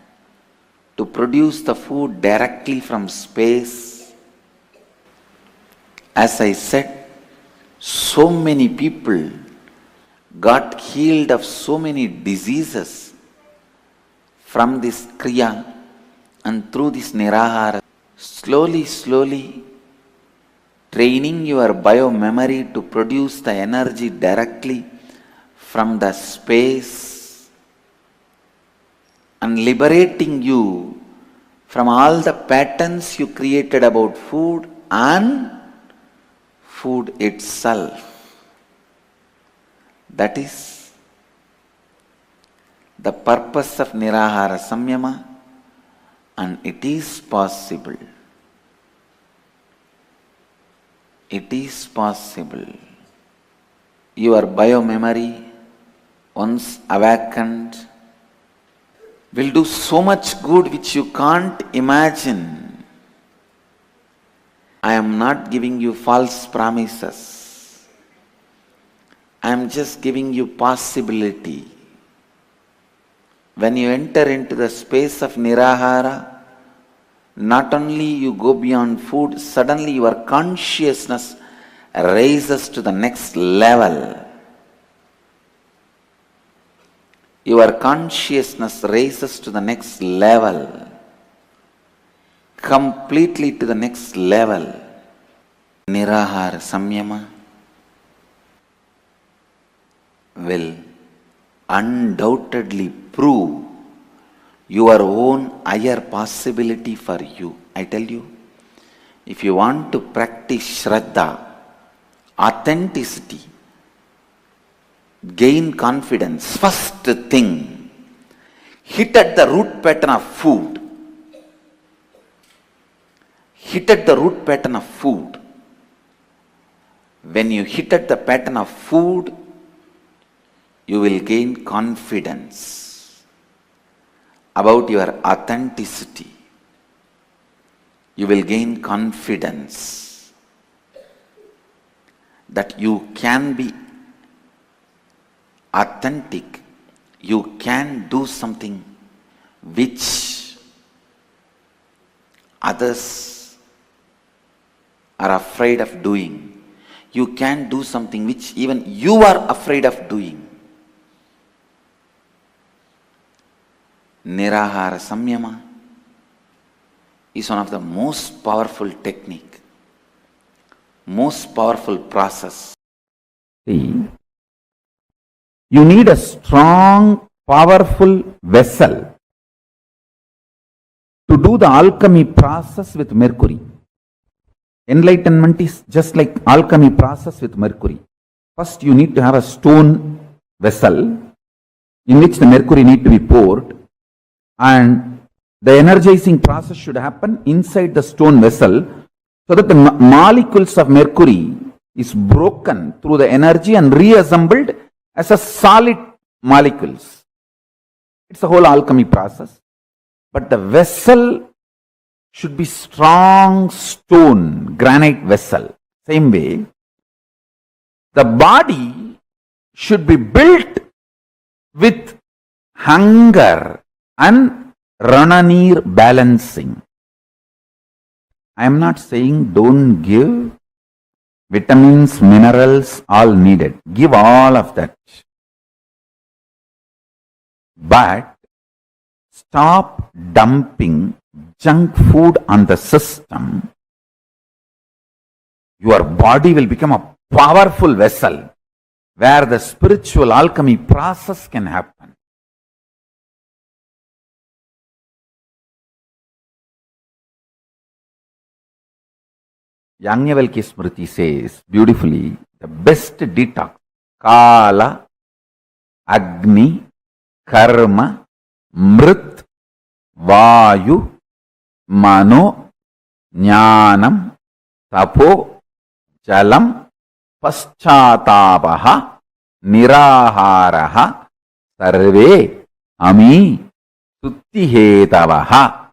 to produce the food directly from space. As I said, so many people got healed of so many diseases from this Kriya and through this Nirahara. Slowly, training your bio-memory to produce the energy directly from the space and liberating you from all the patterns you created about food and food itself. That is the purpose of Nirahara Samyama, and it is possible. It is possible. Your bio-memory, once awakened, will do so much good which you can't imagine. I am not giving you false promises. I am just giving you possibility. When you enter into the space of Nirahara, not only you go beyond food, suddenly your consciousness raises to the next level. Your consciousness raises to the next level. Completely to the next level. Nirahara Samyama will undoubtedly prove your own higher possibility for you. I tell you, if you want to practice Shraddha, authenticity, gain confidence, first thing, hit at the root pattern of food. Hit at the root pattern of food. When you hit at the pattern of food, you will gain confidence about your authenticity. You will gain confidence that you can be authentic. You can do something which others are afraid of doing. You can do something which even you are afraid of doing. Nirahara Samyama is one of the most powerful technique, most powerful process. See, you need a strong, powerful vessel to do the alchemy process with mercury. Enlightenment is just like alchemy process with mercury. First, you need to have a stone vessel in which the mercury need to be poured, and the energizing process should happen inside the stone vessel so that the molecules of mercury is broken through the energy and reassembled as a solid molecules. It's a whole alchemy process. But the vessel should be strong stone, granite vessel. Same way, the body should be built with hunger and Rananir balancing. I am not saying don't give vitamins, minerals, all needed. Give all of that. But stop dumping junk food on the system. Your body will become a powerful vessel where the spiritual alchemy process can happen. Iccha Mrityu says beautifully, the best detox, Kala, Agni, Karma, Mrit, Vayu, Mano, Jnanam, Tapo, Jalam, Paschatapaha, Niraharaha, Sarve, Ami, Suttihetabaha.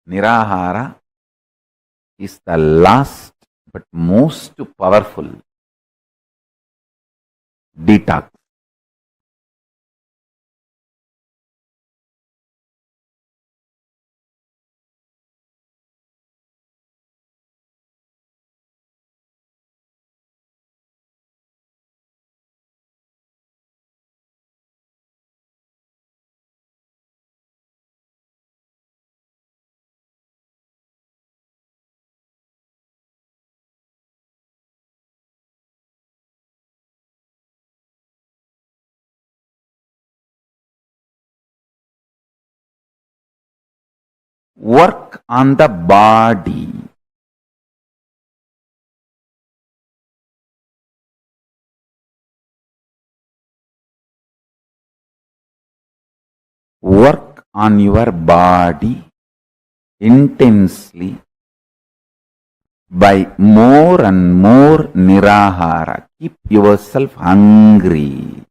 Nirahara is the last but most powerful detox. Work on the body. Work on your body intensely by more and more nirahara. Keep yourself hungry.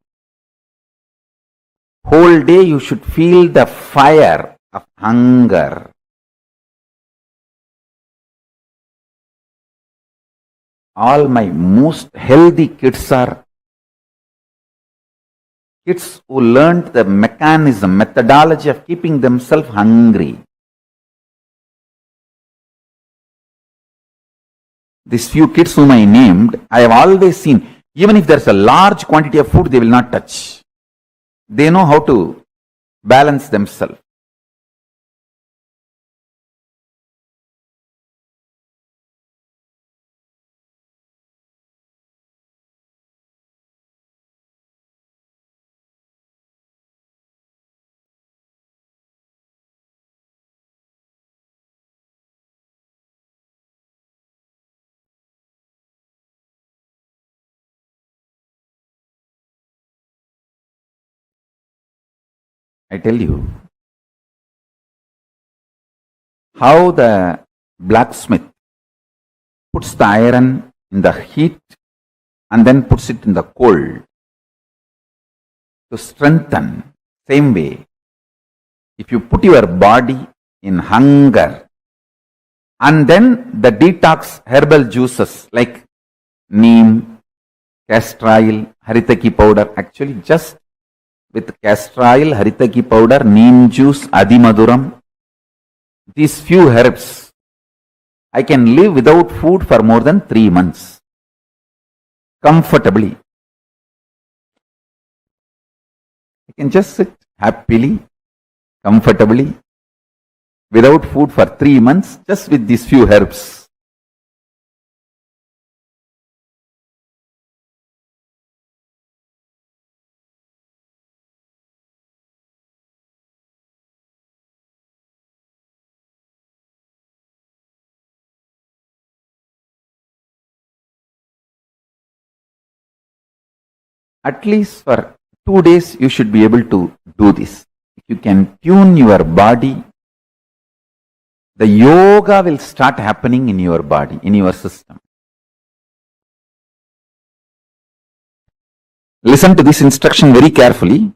Whole day you should feel the fire of hunger. All my most healthy kids are kids who learned the mechanism, methodology of keeping themselves hungry. These few kids whom I named, I have always seen, even if there's a large quantity of food, they will not touch. They know how to balance themselves. I tell you how the blacksmith puts the iron in the heat and then puts it in the cold to strengthen. Same way, if you put your body in hunger and then the detox herbal juices like neem, castor oil, haritaki powder, actually just with castor oil, haritaki powder, neem juice, adimaduram, these few herbs, I can live without food for more than 3 months. Comfortably. I can just sit happily, comfortably, without food for 3 months, just with these few herbs. At least for 2 days, you should be able to do this. If you can tune your body, the yoga will start happening in your body, in your system. Listen to this instruction very carefully.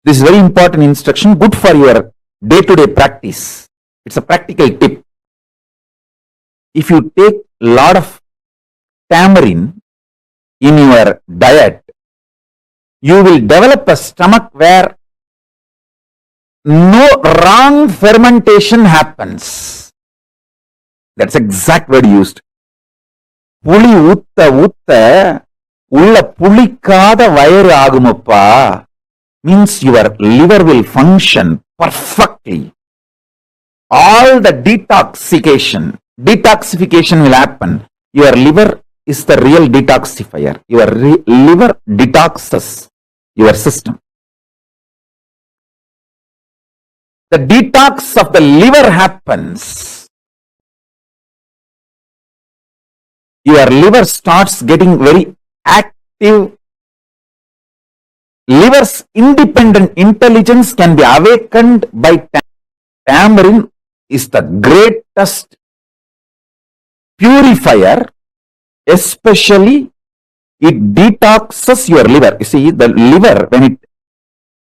This is very important instruction, good for your day-to-day practice. It's a practical tip. If you take a lot of tamarind in your diet, you will develop a stomach where no wrong fermentation happens. That's exact word used. Puli utta உள்ள புளிக்காத வயிறு ஆகுமப்பா. Means your liver will function perfectly. All the detoxification will happen. Your liver is the real detoxifier. Your liver detoxes your system. The detox of the liver happens. Your liver starts getting very active. Liver's independent intelligence can be awakened by tamarind is the greatest purifier, especially it detoxes your liver. You see, the liver,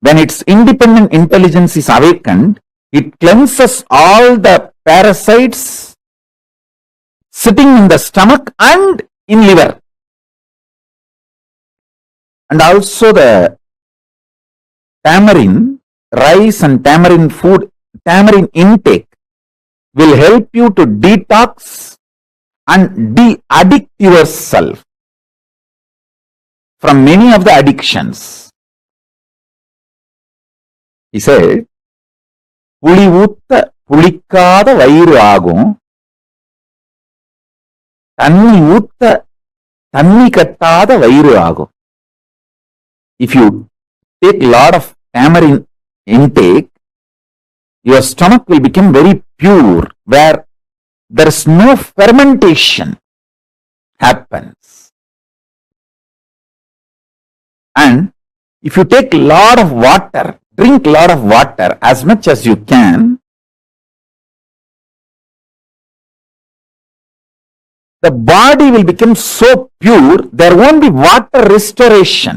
when its independent intelligence is awakened, it cleanses all the parasites sitting in the stomach and in liver. And also the tamarind, rice and tamarind food, tamarind intake will help you to detox and de-addict yourself from many of the addictions. He said, புளி ஊத்த புளிக்காத வயிறு ஆகும், தண்ணி ஊத்த தண்ணி கட்டாத வயிறு ஆகும். If you take a lot of tamarind intake, your stomach will become very pure, where there is no fermentation happens. And if you take a lot of water, drink a lot of water as much as you can, the body will become so pure, there won't be water restoration.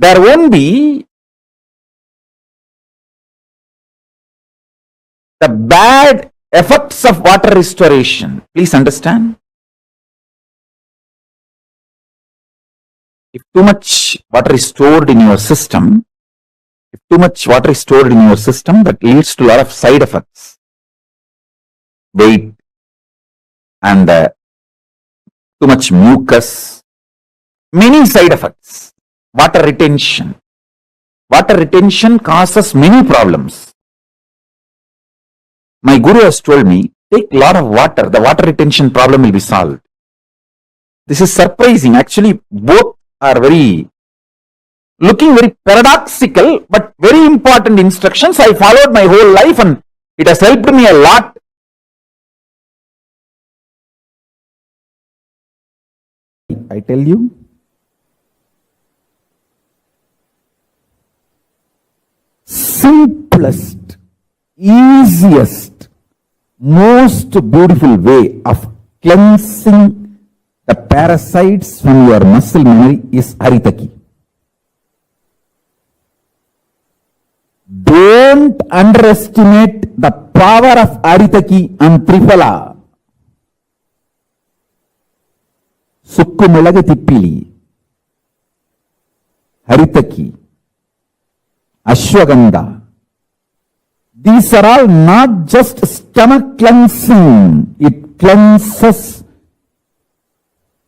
There won't be the bad effects of water restoration. Please understand. If too much water is stored in your system, that leads to a lot of side effects. Weight and too much mucus, many side effects. Water retention causes many problems. My guru has told me, take a lot of water, the water retention problem will be solved. This is surprising. Actually, both are looking very paradoxical, but very important instructions. I followed my whole life and it has helped me a lot. I tell you, simplest, easiest, most beautiful way of cleansing the parasites from your muscle memory is haritaki. Don't underestimate the power of haritaki and triphala. Sukku milaga tippili, haritaki, ashwagandha. These are all not just stomach cleansing. It cleanses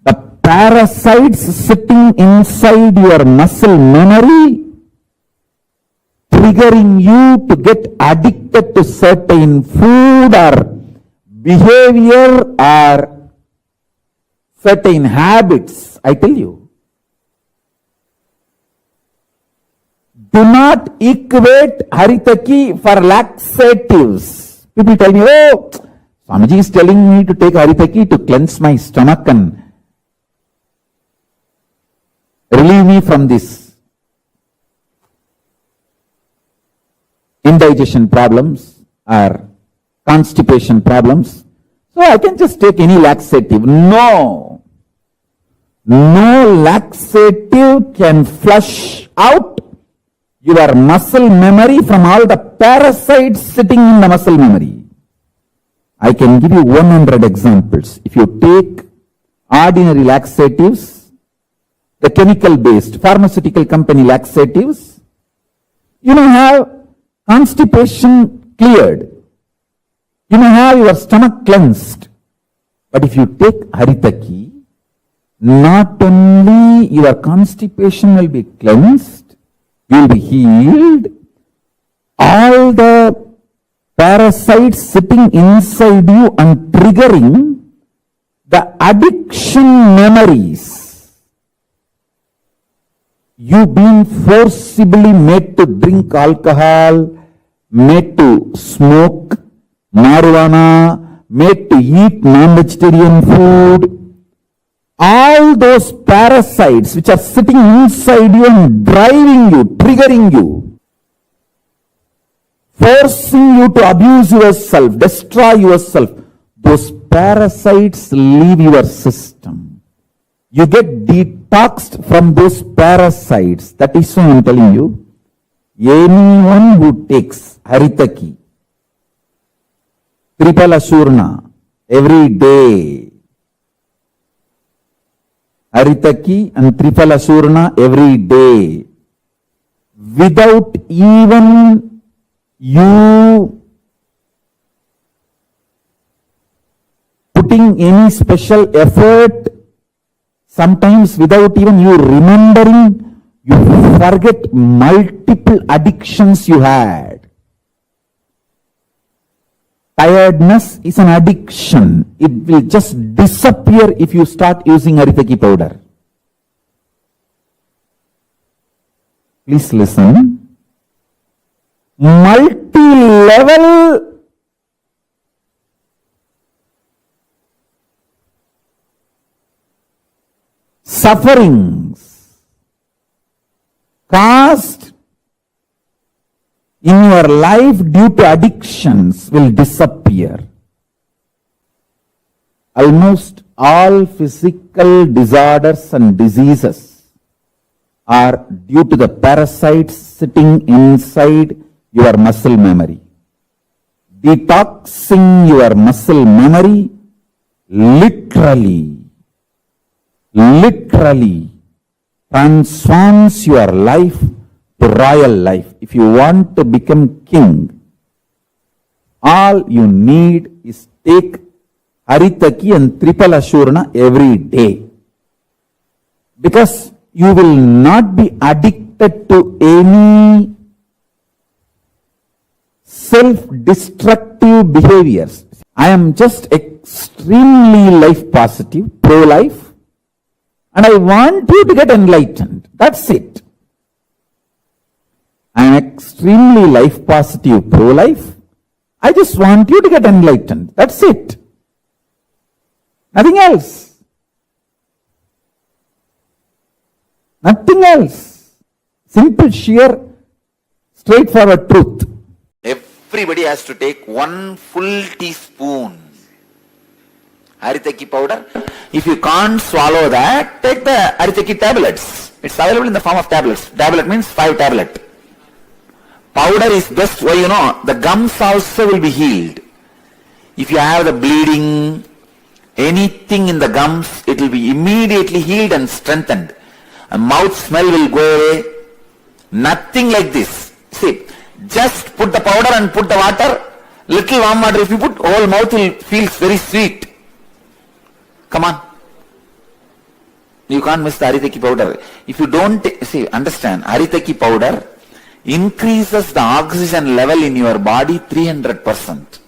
the parasites sitting inside your muscle memory, triggering you to get addicted to certain food or behavior or certain habits. I tell you, do not equate haritaki for laxatives. People tell me, oh, Swamiji is telling me to take haritaki to cleanse my stomach and relieve me from this indigestion problems or constipation problems. So I can just take any laxative. No. No laxative can flush out your muscle memory from all the parasites sitting in the muscle memory. I can give you 100 examples. If you take ordinary laxatives, the chemical-based pharmaceutical company laxatives, you may have constipation cleared. You may have your stomach cleansed. But if you take haritaki, not only your constipation will be cleansed, you will be healed, all the parasites sitting inside you and triggering the addiction memories. You being forcibly made to drink alcohol, made to smoke marijuana, made to eat non-vegetarian food, all those parasites which are sitting inside you and driving you, triggering you, forcing you to abuse yourself, destroy yourself, those parasites leave your system. You get detoxed from those parasites. That is why I am telling you, anyone who takes Haritaki, Tripala Surna, every day, Haritaki and Tripala Surna every day, without even you putting any special effort, sometimes without even you remembering, you forget multiple addictions you had. Tiredness is an addiction. It will just disappear if you start using Haritaki powder. Please listen. Multi-level sufferings caused in your life due to addictions will disappear. Almost all physical disorders and diseases are due to the parasites sitting inside your muscle memory. Detoxing your muscle memory literally transforms your life to royal life. If you want to become king, all you need is take Haritaki and Tripala Surna every day. Because you will not be addicted to any self-destructive behaviors. I am just extremely life positive, pro-life, and I want you to get enlightened. That's it. I am extremely life positive, pro-life. I just want you to get enlightened. That's it. Nothing else. Nothing else. Simple, sheer, straightforward truth. Everybody has to take 1 full teaspoon Haritaki powder. If you can't swallow that, take the Haritaki tablets. It's available in the form of tablets. Tablet means 5 tablets. Powder is best. Why you know? The gums also will be healed. If you have the bleeding, anything in the gums, it will be immediately healed and strengthened. A mouth smell will go away. Nothing like this. See, just put the powder and put the water, little warm water. If you put, whole mouth will feel very sweet. Come on. You can't miss the Haritaki powder. If you don't, see, understand, Haritaki powder increases the oxygen level in your body 300%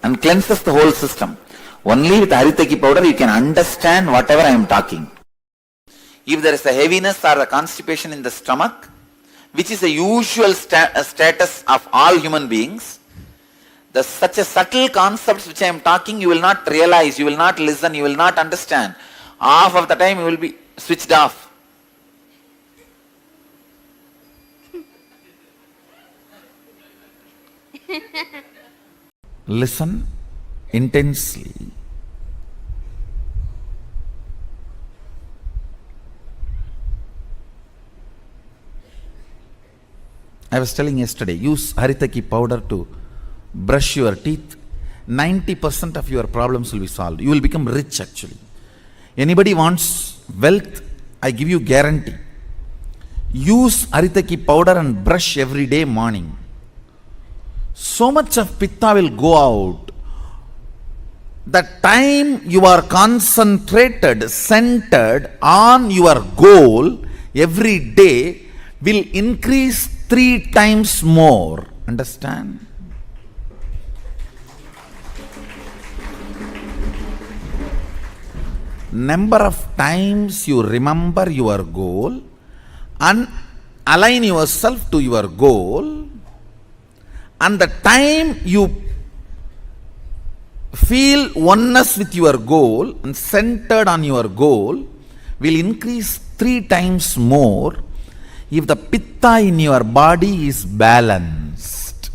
and cleanses the whole system. Only with Haritaki powder you can understand whatever I am talking. If there is a heaviness or a constipation in the stomach, which is a usual status of all human beings, such a subtle concepts which I am talking, you will not realize, you will not listen, you will not understand. Half of the time you will be switched off. Listen intensely. I was telling yesterday, use Haritaki powder to brush your teeth. 90% of your problems will be solved. You will become rich actually. Anybody wants wealth, I give you guarantee. Use Haritaki powder and brush every day morning. So much of pitta will go out. the time you are concentrated, centered on your goal every day will increase 3 times more. Understand? Number of times you remember your goal and align yourself to your goal, and the time you feel oneness with your goal and centered on your goal will increase 3 times more if the pitta in your body is balanced.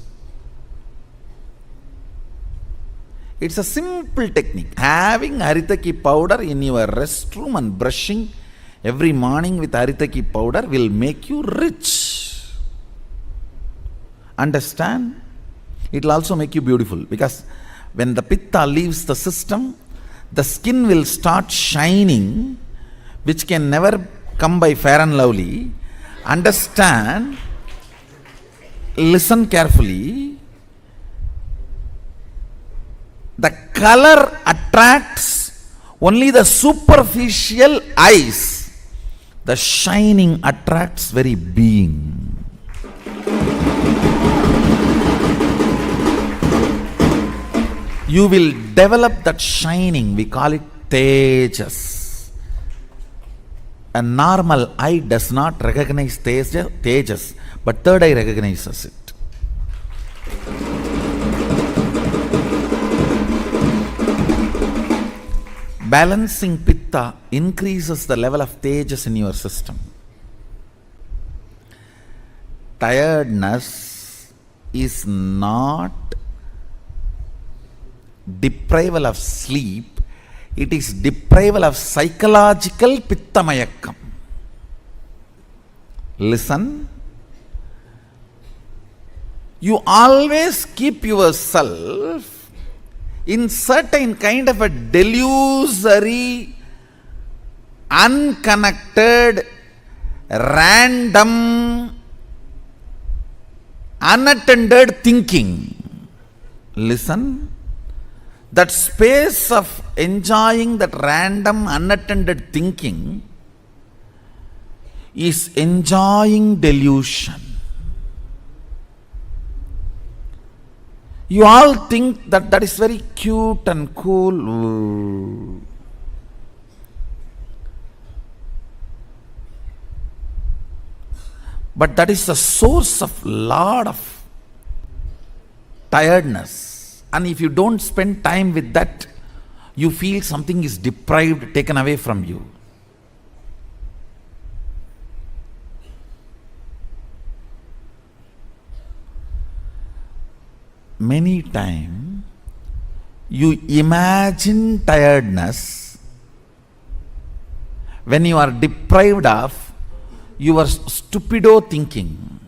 It's a simple technique. Having haritaki powder in your restroom and brushing every morning with haritaki powder will make you rich. Understand? It will also make you beautiful, because when the pitta leaves the system, the skin will start shining, which can never come by fair and lovely. Understand? Listen carefully. The color attracts only the superficial eyes. The shining attracts very being. You will develop that shining. We call it tejas. A normal eye does not recognize tejas, but third eye recognizes it. Balancing pitta increases the level of tejas in your system. Tiredness is not deprival of sleep, it is deprival of psychological pitta mayakkam. Listen, you always keep yourself in certain kind of a delusory, unconnected, random, unattended thinking. Listen, that space of enjoying that random, unattended thinking is enjoying delusion. You all think that that is very cute and cool. Ooh. But that is the source of lot of tiredness. And if you don't spend time with that, you feel something is deprived, taken away from you. Many times you imagine tiredness when you are deprived of your stupido thinking.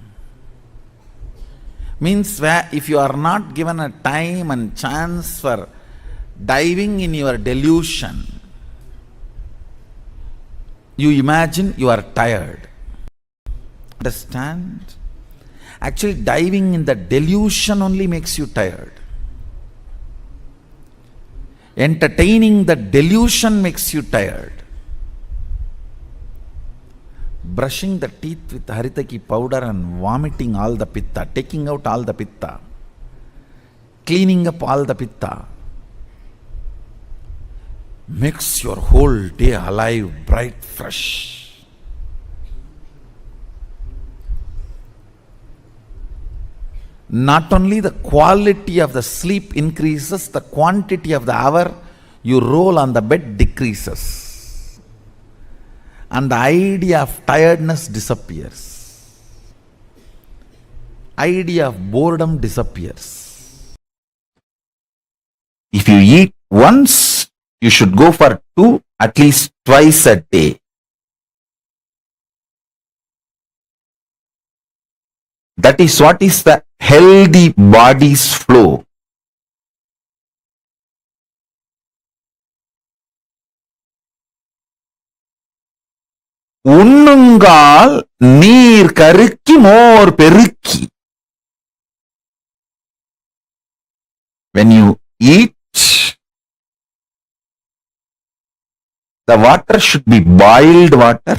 Means where if you are not given a time and chance for diving in your delusion, you imagine you are tired. Understand? Actually, diving in the delusion only makes you tired. Entertaining the delusion makes you tired. Brushing the teeth with haritaki powder and vomiting all the pitta, taking out all the pitta, cleaning up all the pitta, makes your whole day alive, bright, fresh. Not only the quality of the sleep increases, the quantity of the hour you roll on the bed decreases. And the idea of tiredness disappears. Idea of boredom disappears. If you eat once, you should go for 2, at least twice a day. That is what is the healthy body's flow. உண்ணுங்கால் நீர் கருக்கி மோர் பெருக்கி. When you eat, The water should be boiled water.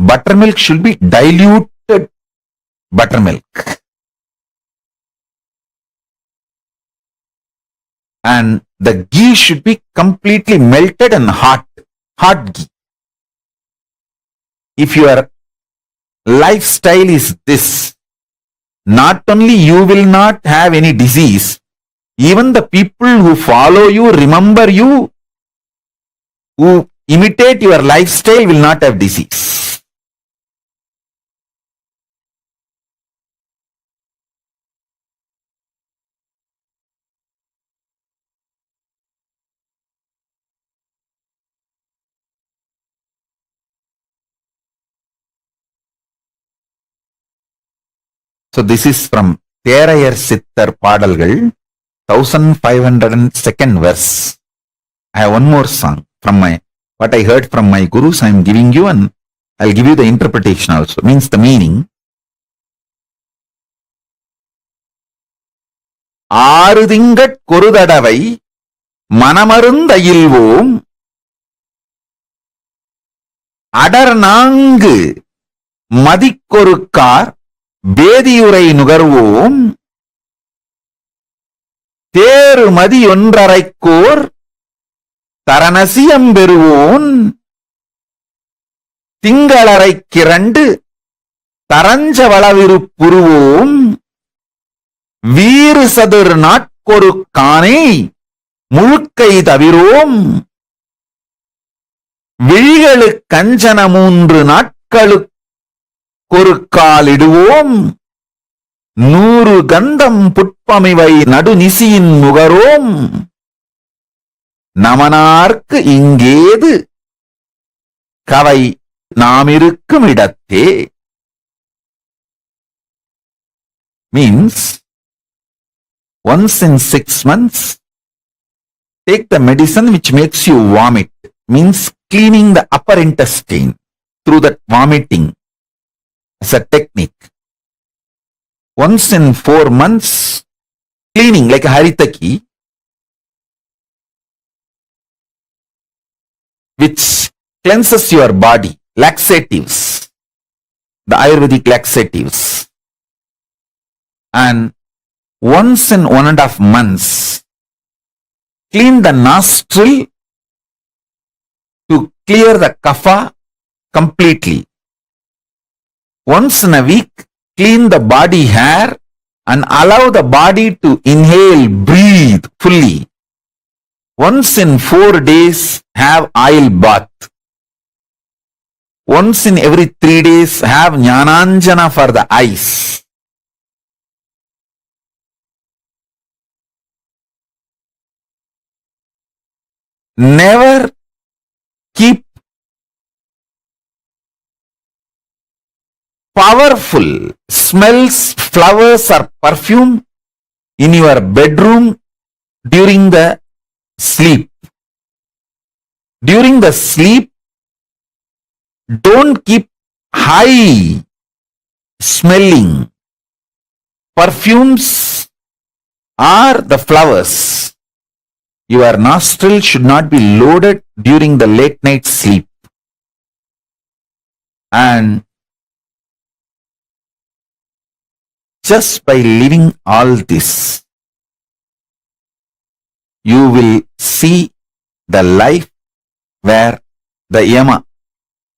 Buttermilk should be diluted buttermilk. And the ghee should be completely melted and hot ghee. If your lifestyle is this, not only you will not have any disease, even the people who follow you, remember you, who imitate your lifestyle will not have disease. So this is from Therayar Sittar Padalgal, 1502nd verse. I have one more song from what I heard from my gurus. I am giving you, and I'll give you the interpretation also. Means the meaning. ஆறு திங்கட் கொருதடவை மனமருந்தயில்வோம் அடர் நான்கு மதிக்கொருக்கார் வேதியுரை நுகர்வோம் தேறு மதியொன்றரைக்கோர் தரணசியம் பெறுவோன் திங்களரைக்கிரண்டு தரஞ்ச வளவிருப்புருவோம் வீறு சதுர் நாட்கொரு காணே முழுக்கை தவிரோம் விழிகளு கஞ்சன 3 நாட்களுக்கொரு காலிடுவோம் 100 கந்தம் புட்பமிவை நடுநிசியின் முகரோம் நமனார்க்கு இங்கேது கவை நாமிருக்கும் இடத்தே. Means, once in 6 months, take the medicine which makes you vomit. Means cleaning the upper intestine through that vomiting as a technique. Once in 4 months, cleaning like a haritaki, which cleanses your body, laxatives, the Ayurvedic laxatives. And once in 1.5 months, clean the nostril to clear the kapha completely. Once in a week, clean the body hair and allow the body to inhale, breathe fully. Once in 4 days, have oil bath. Once in every 3 days, have jnananjana for the eyes. Never keep powerful smells, flowers or perfume in your bedroom during the sleep. During the sleep, don't keep high smelling perfumes or the flowers. Your nostril should not be loaded during the late night sleep. And just by living all this, you will see the life where the yama,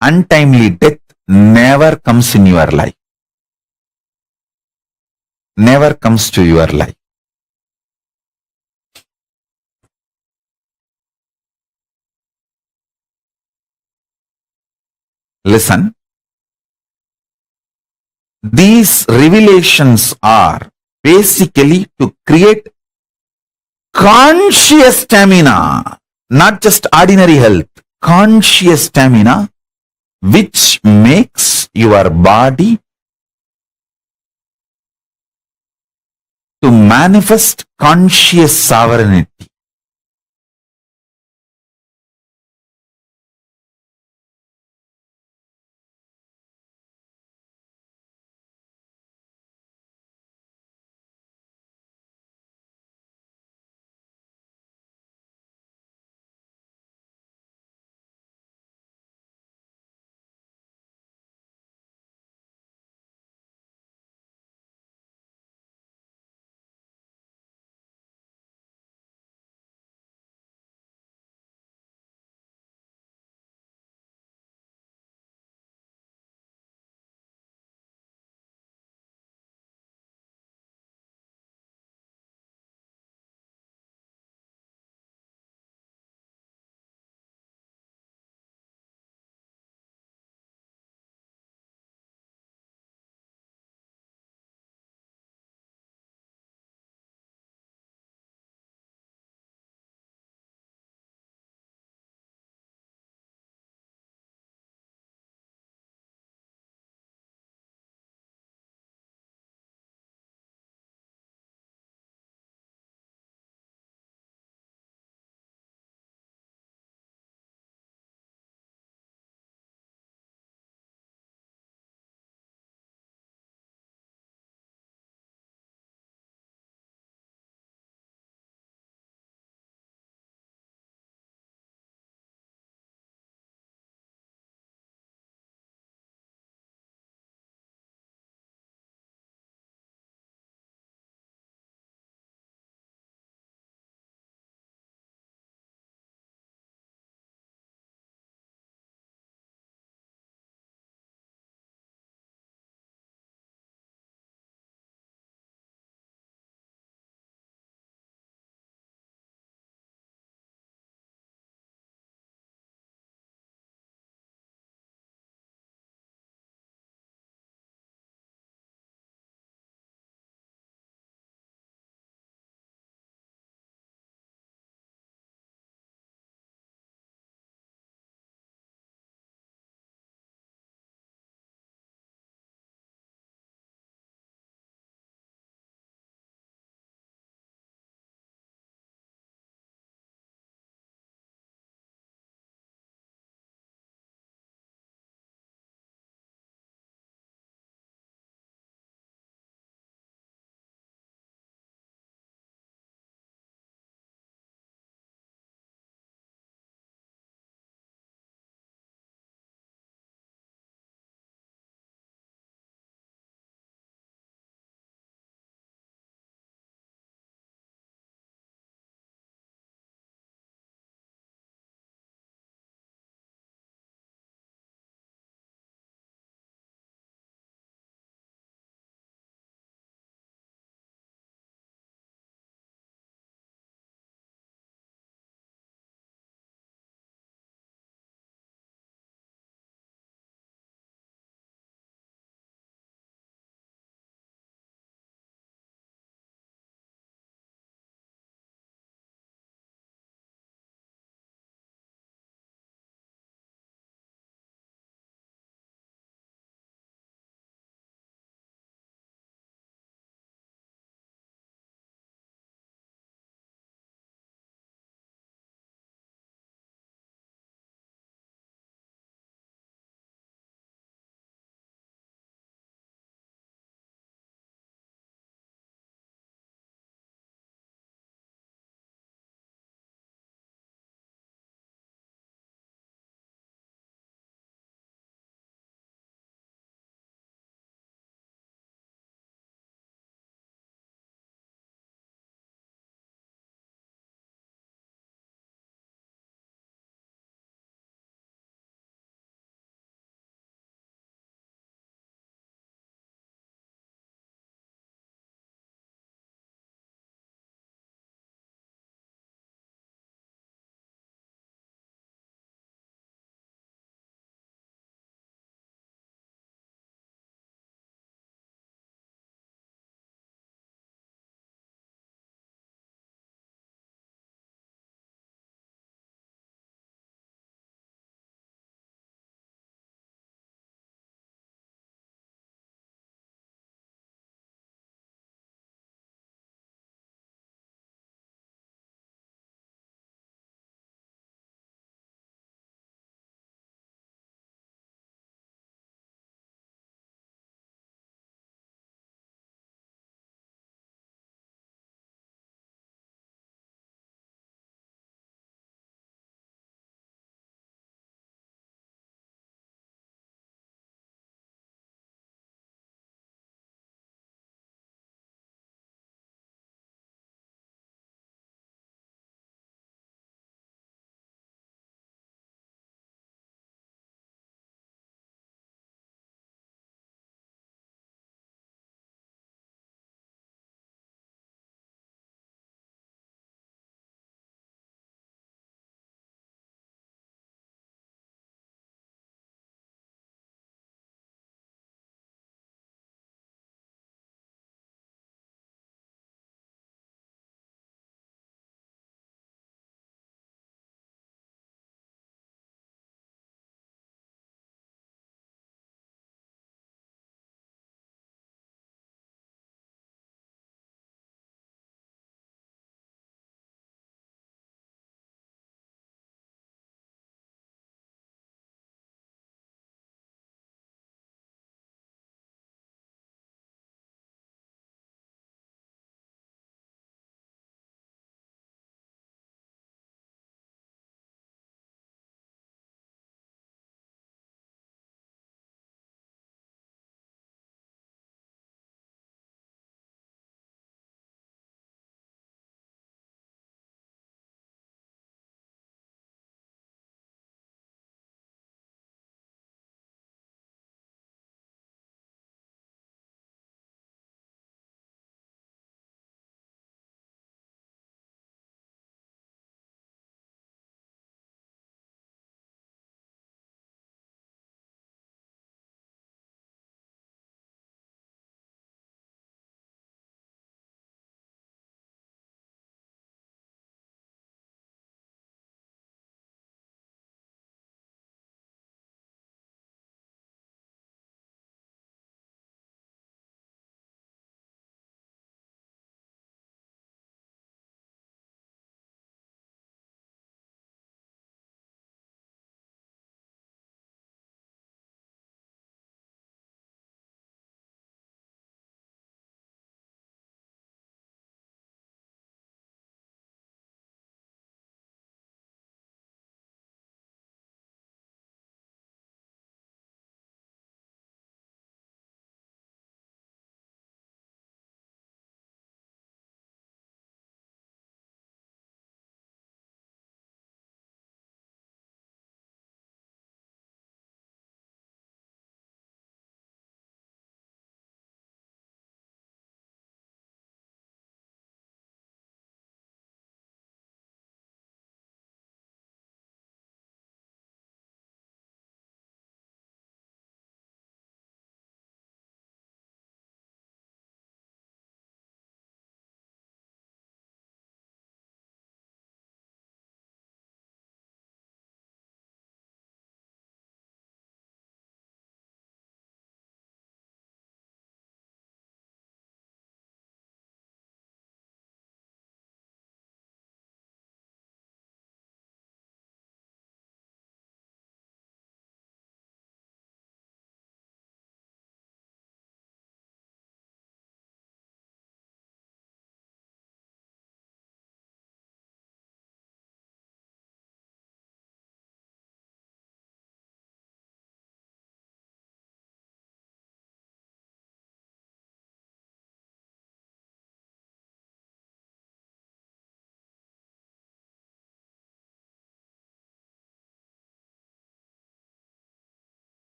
untimely death, never comes in your life. Never comes to your life. Listen. These revelations are basically to create conscious stamina, not just ordinary health, conscious stamina, which makes your body to manifest conscious sovereignty.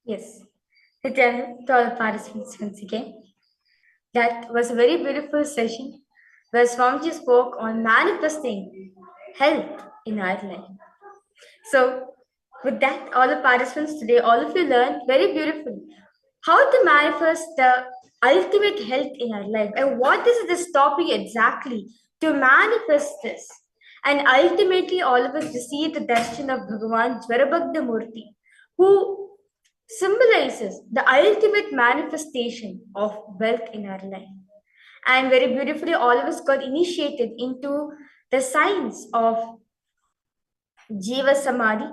Yes. Again, to all participants once again. That was a very beautiful session where Swamiji spoke on manifesting health in our life. So, with that, all the participants today, all of you learned very beautifully how to manifest the ultimate health in our life and what is this topic exactly to manifest this. And ultimately, all of us receive the darshan of Bhagavan Jwarabhagda Murti, who symbolizes the ultimate manifestation of wealth in our life. And very beautifully, all of us got initiated into the science of Jiva Samadhi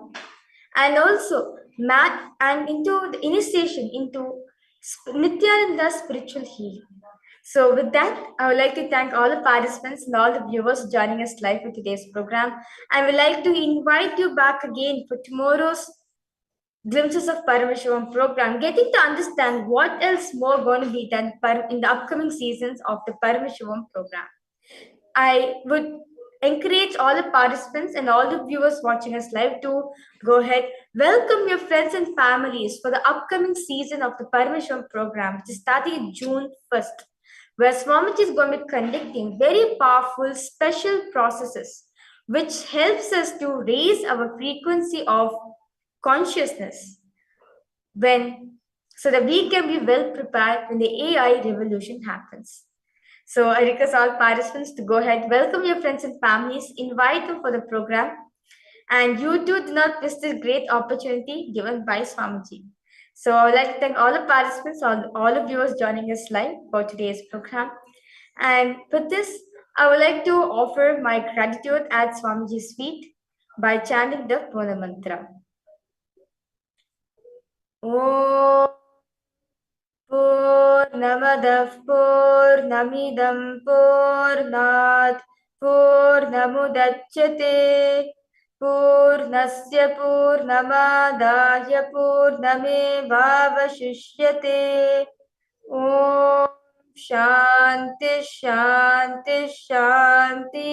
and also and into the initiation into Nityananda's spiritual healing. So with that, I would like to thank all the participants and all the viewers joining us live for today's program. I would like to invite you back again for tomorrow's Glimpses of Paramashivoham program, getting to understand what else more going to be done in the upcoming seasons of the Paramashivoham program. I would encourage all the participants and all the viewers watching us live to go ahead, welcome your friends and families for the upcoming season of the Paramashivoham program, which is starting June 1st, where Swamiji is going to be conducting very powerful special processes which helps us to raise our frequency of consciousness so that we can be well prepared when the AI revolution happens. So I request all participants to go ahead, welcome your friends and families, invite them for the program, and you too do not miss this great opportunity given by Swamiji. So I would like to thank all the participants, all the viewers joining us live for today's program. And with this, I would like to offer my gratitude at Swamiji's feet by chanting the Puna Mantra. Om Purnamadah Purnamidam Purnat Purnamudachyate Purnasya Purnamadaya Purnamevavashishyate. Om Shanti Shanti Shanti.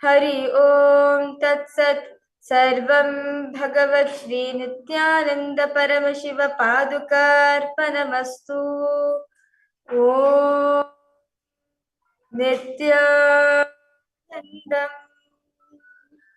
Hari Om Tat Sat. सर्वं भगवत् श्री नित्यानंद परमशिव पादुकार्पणमस्तु. ओम नित्यानंदम्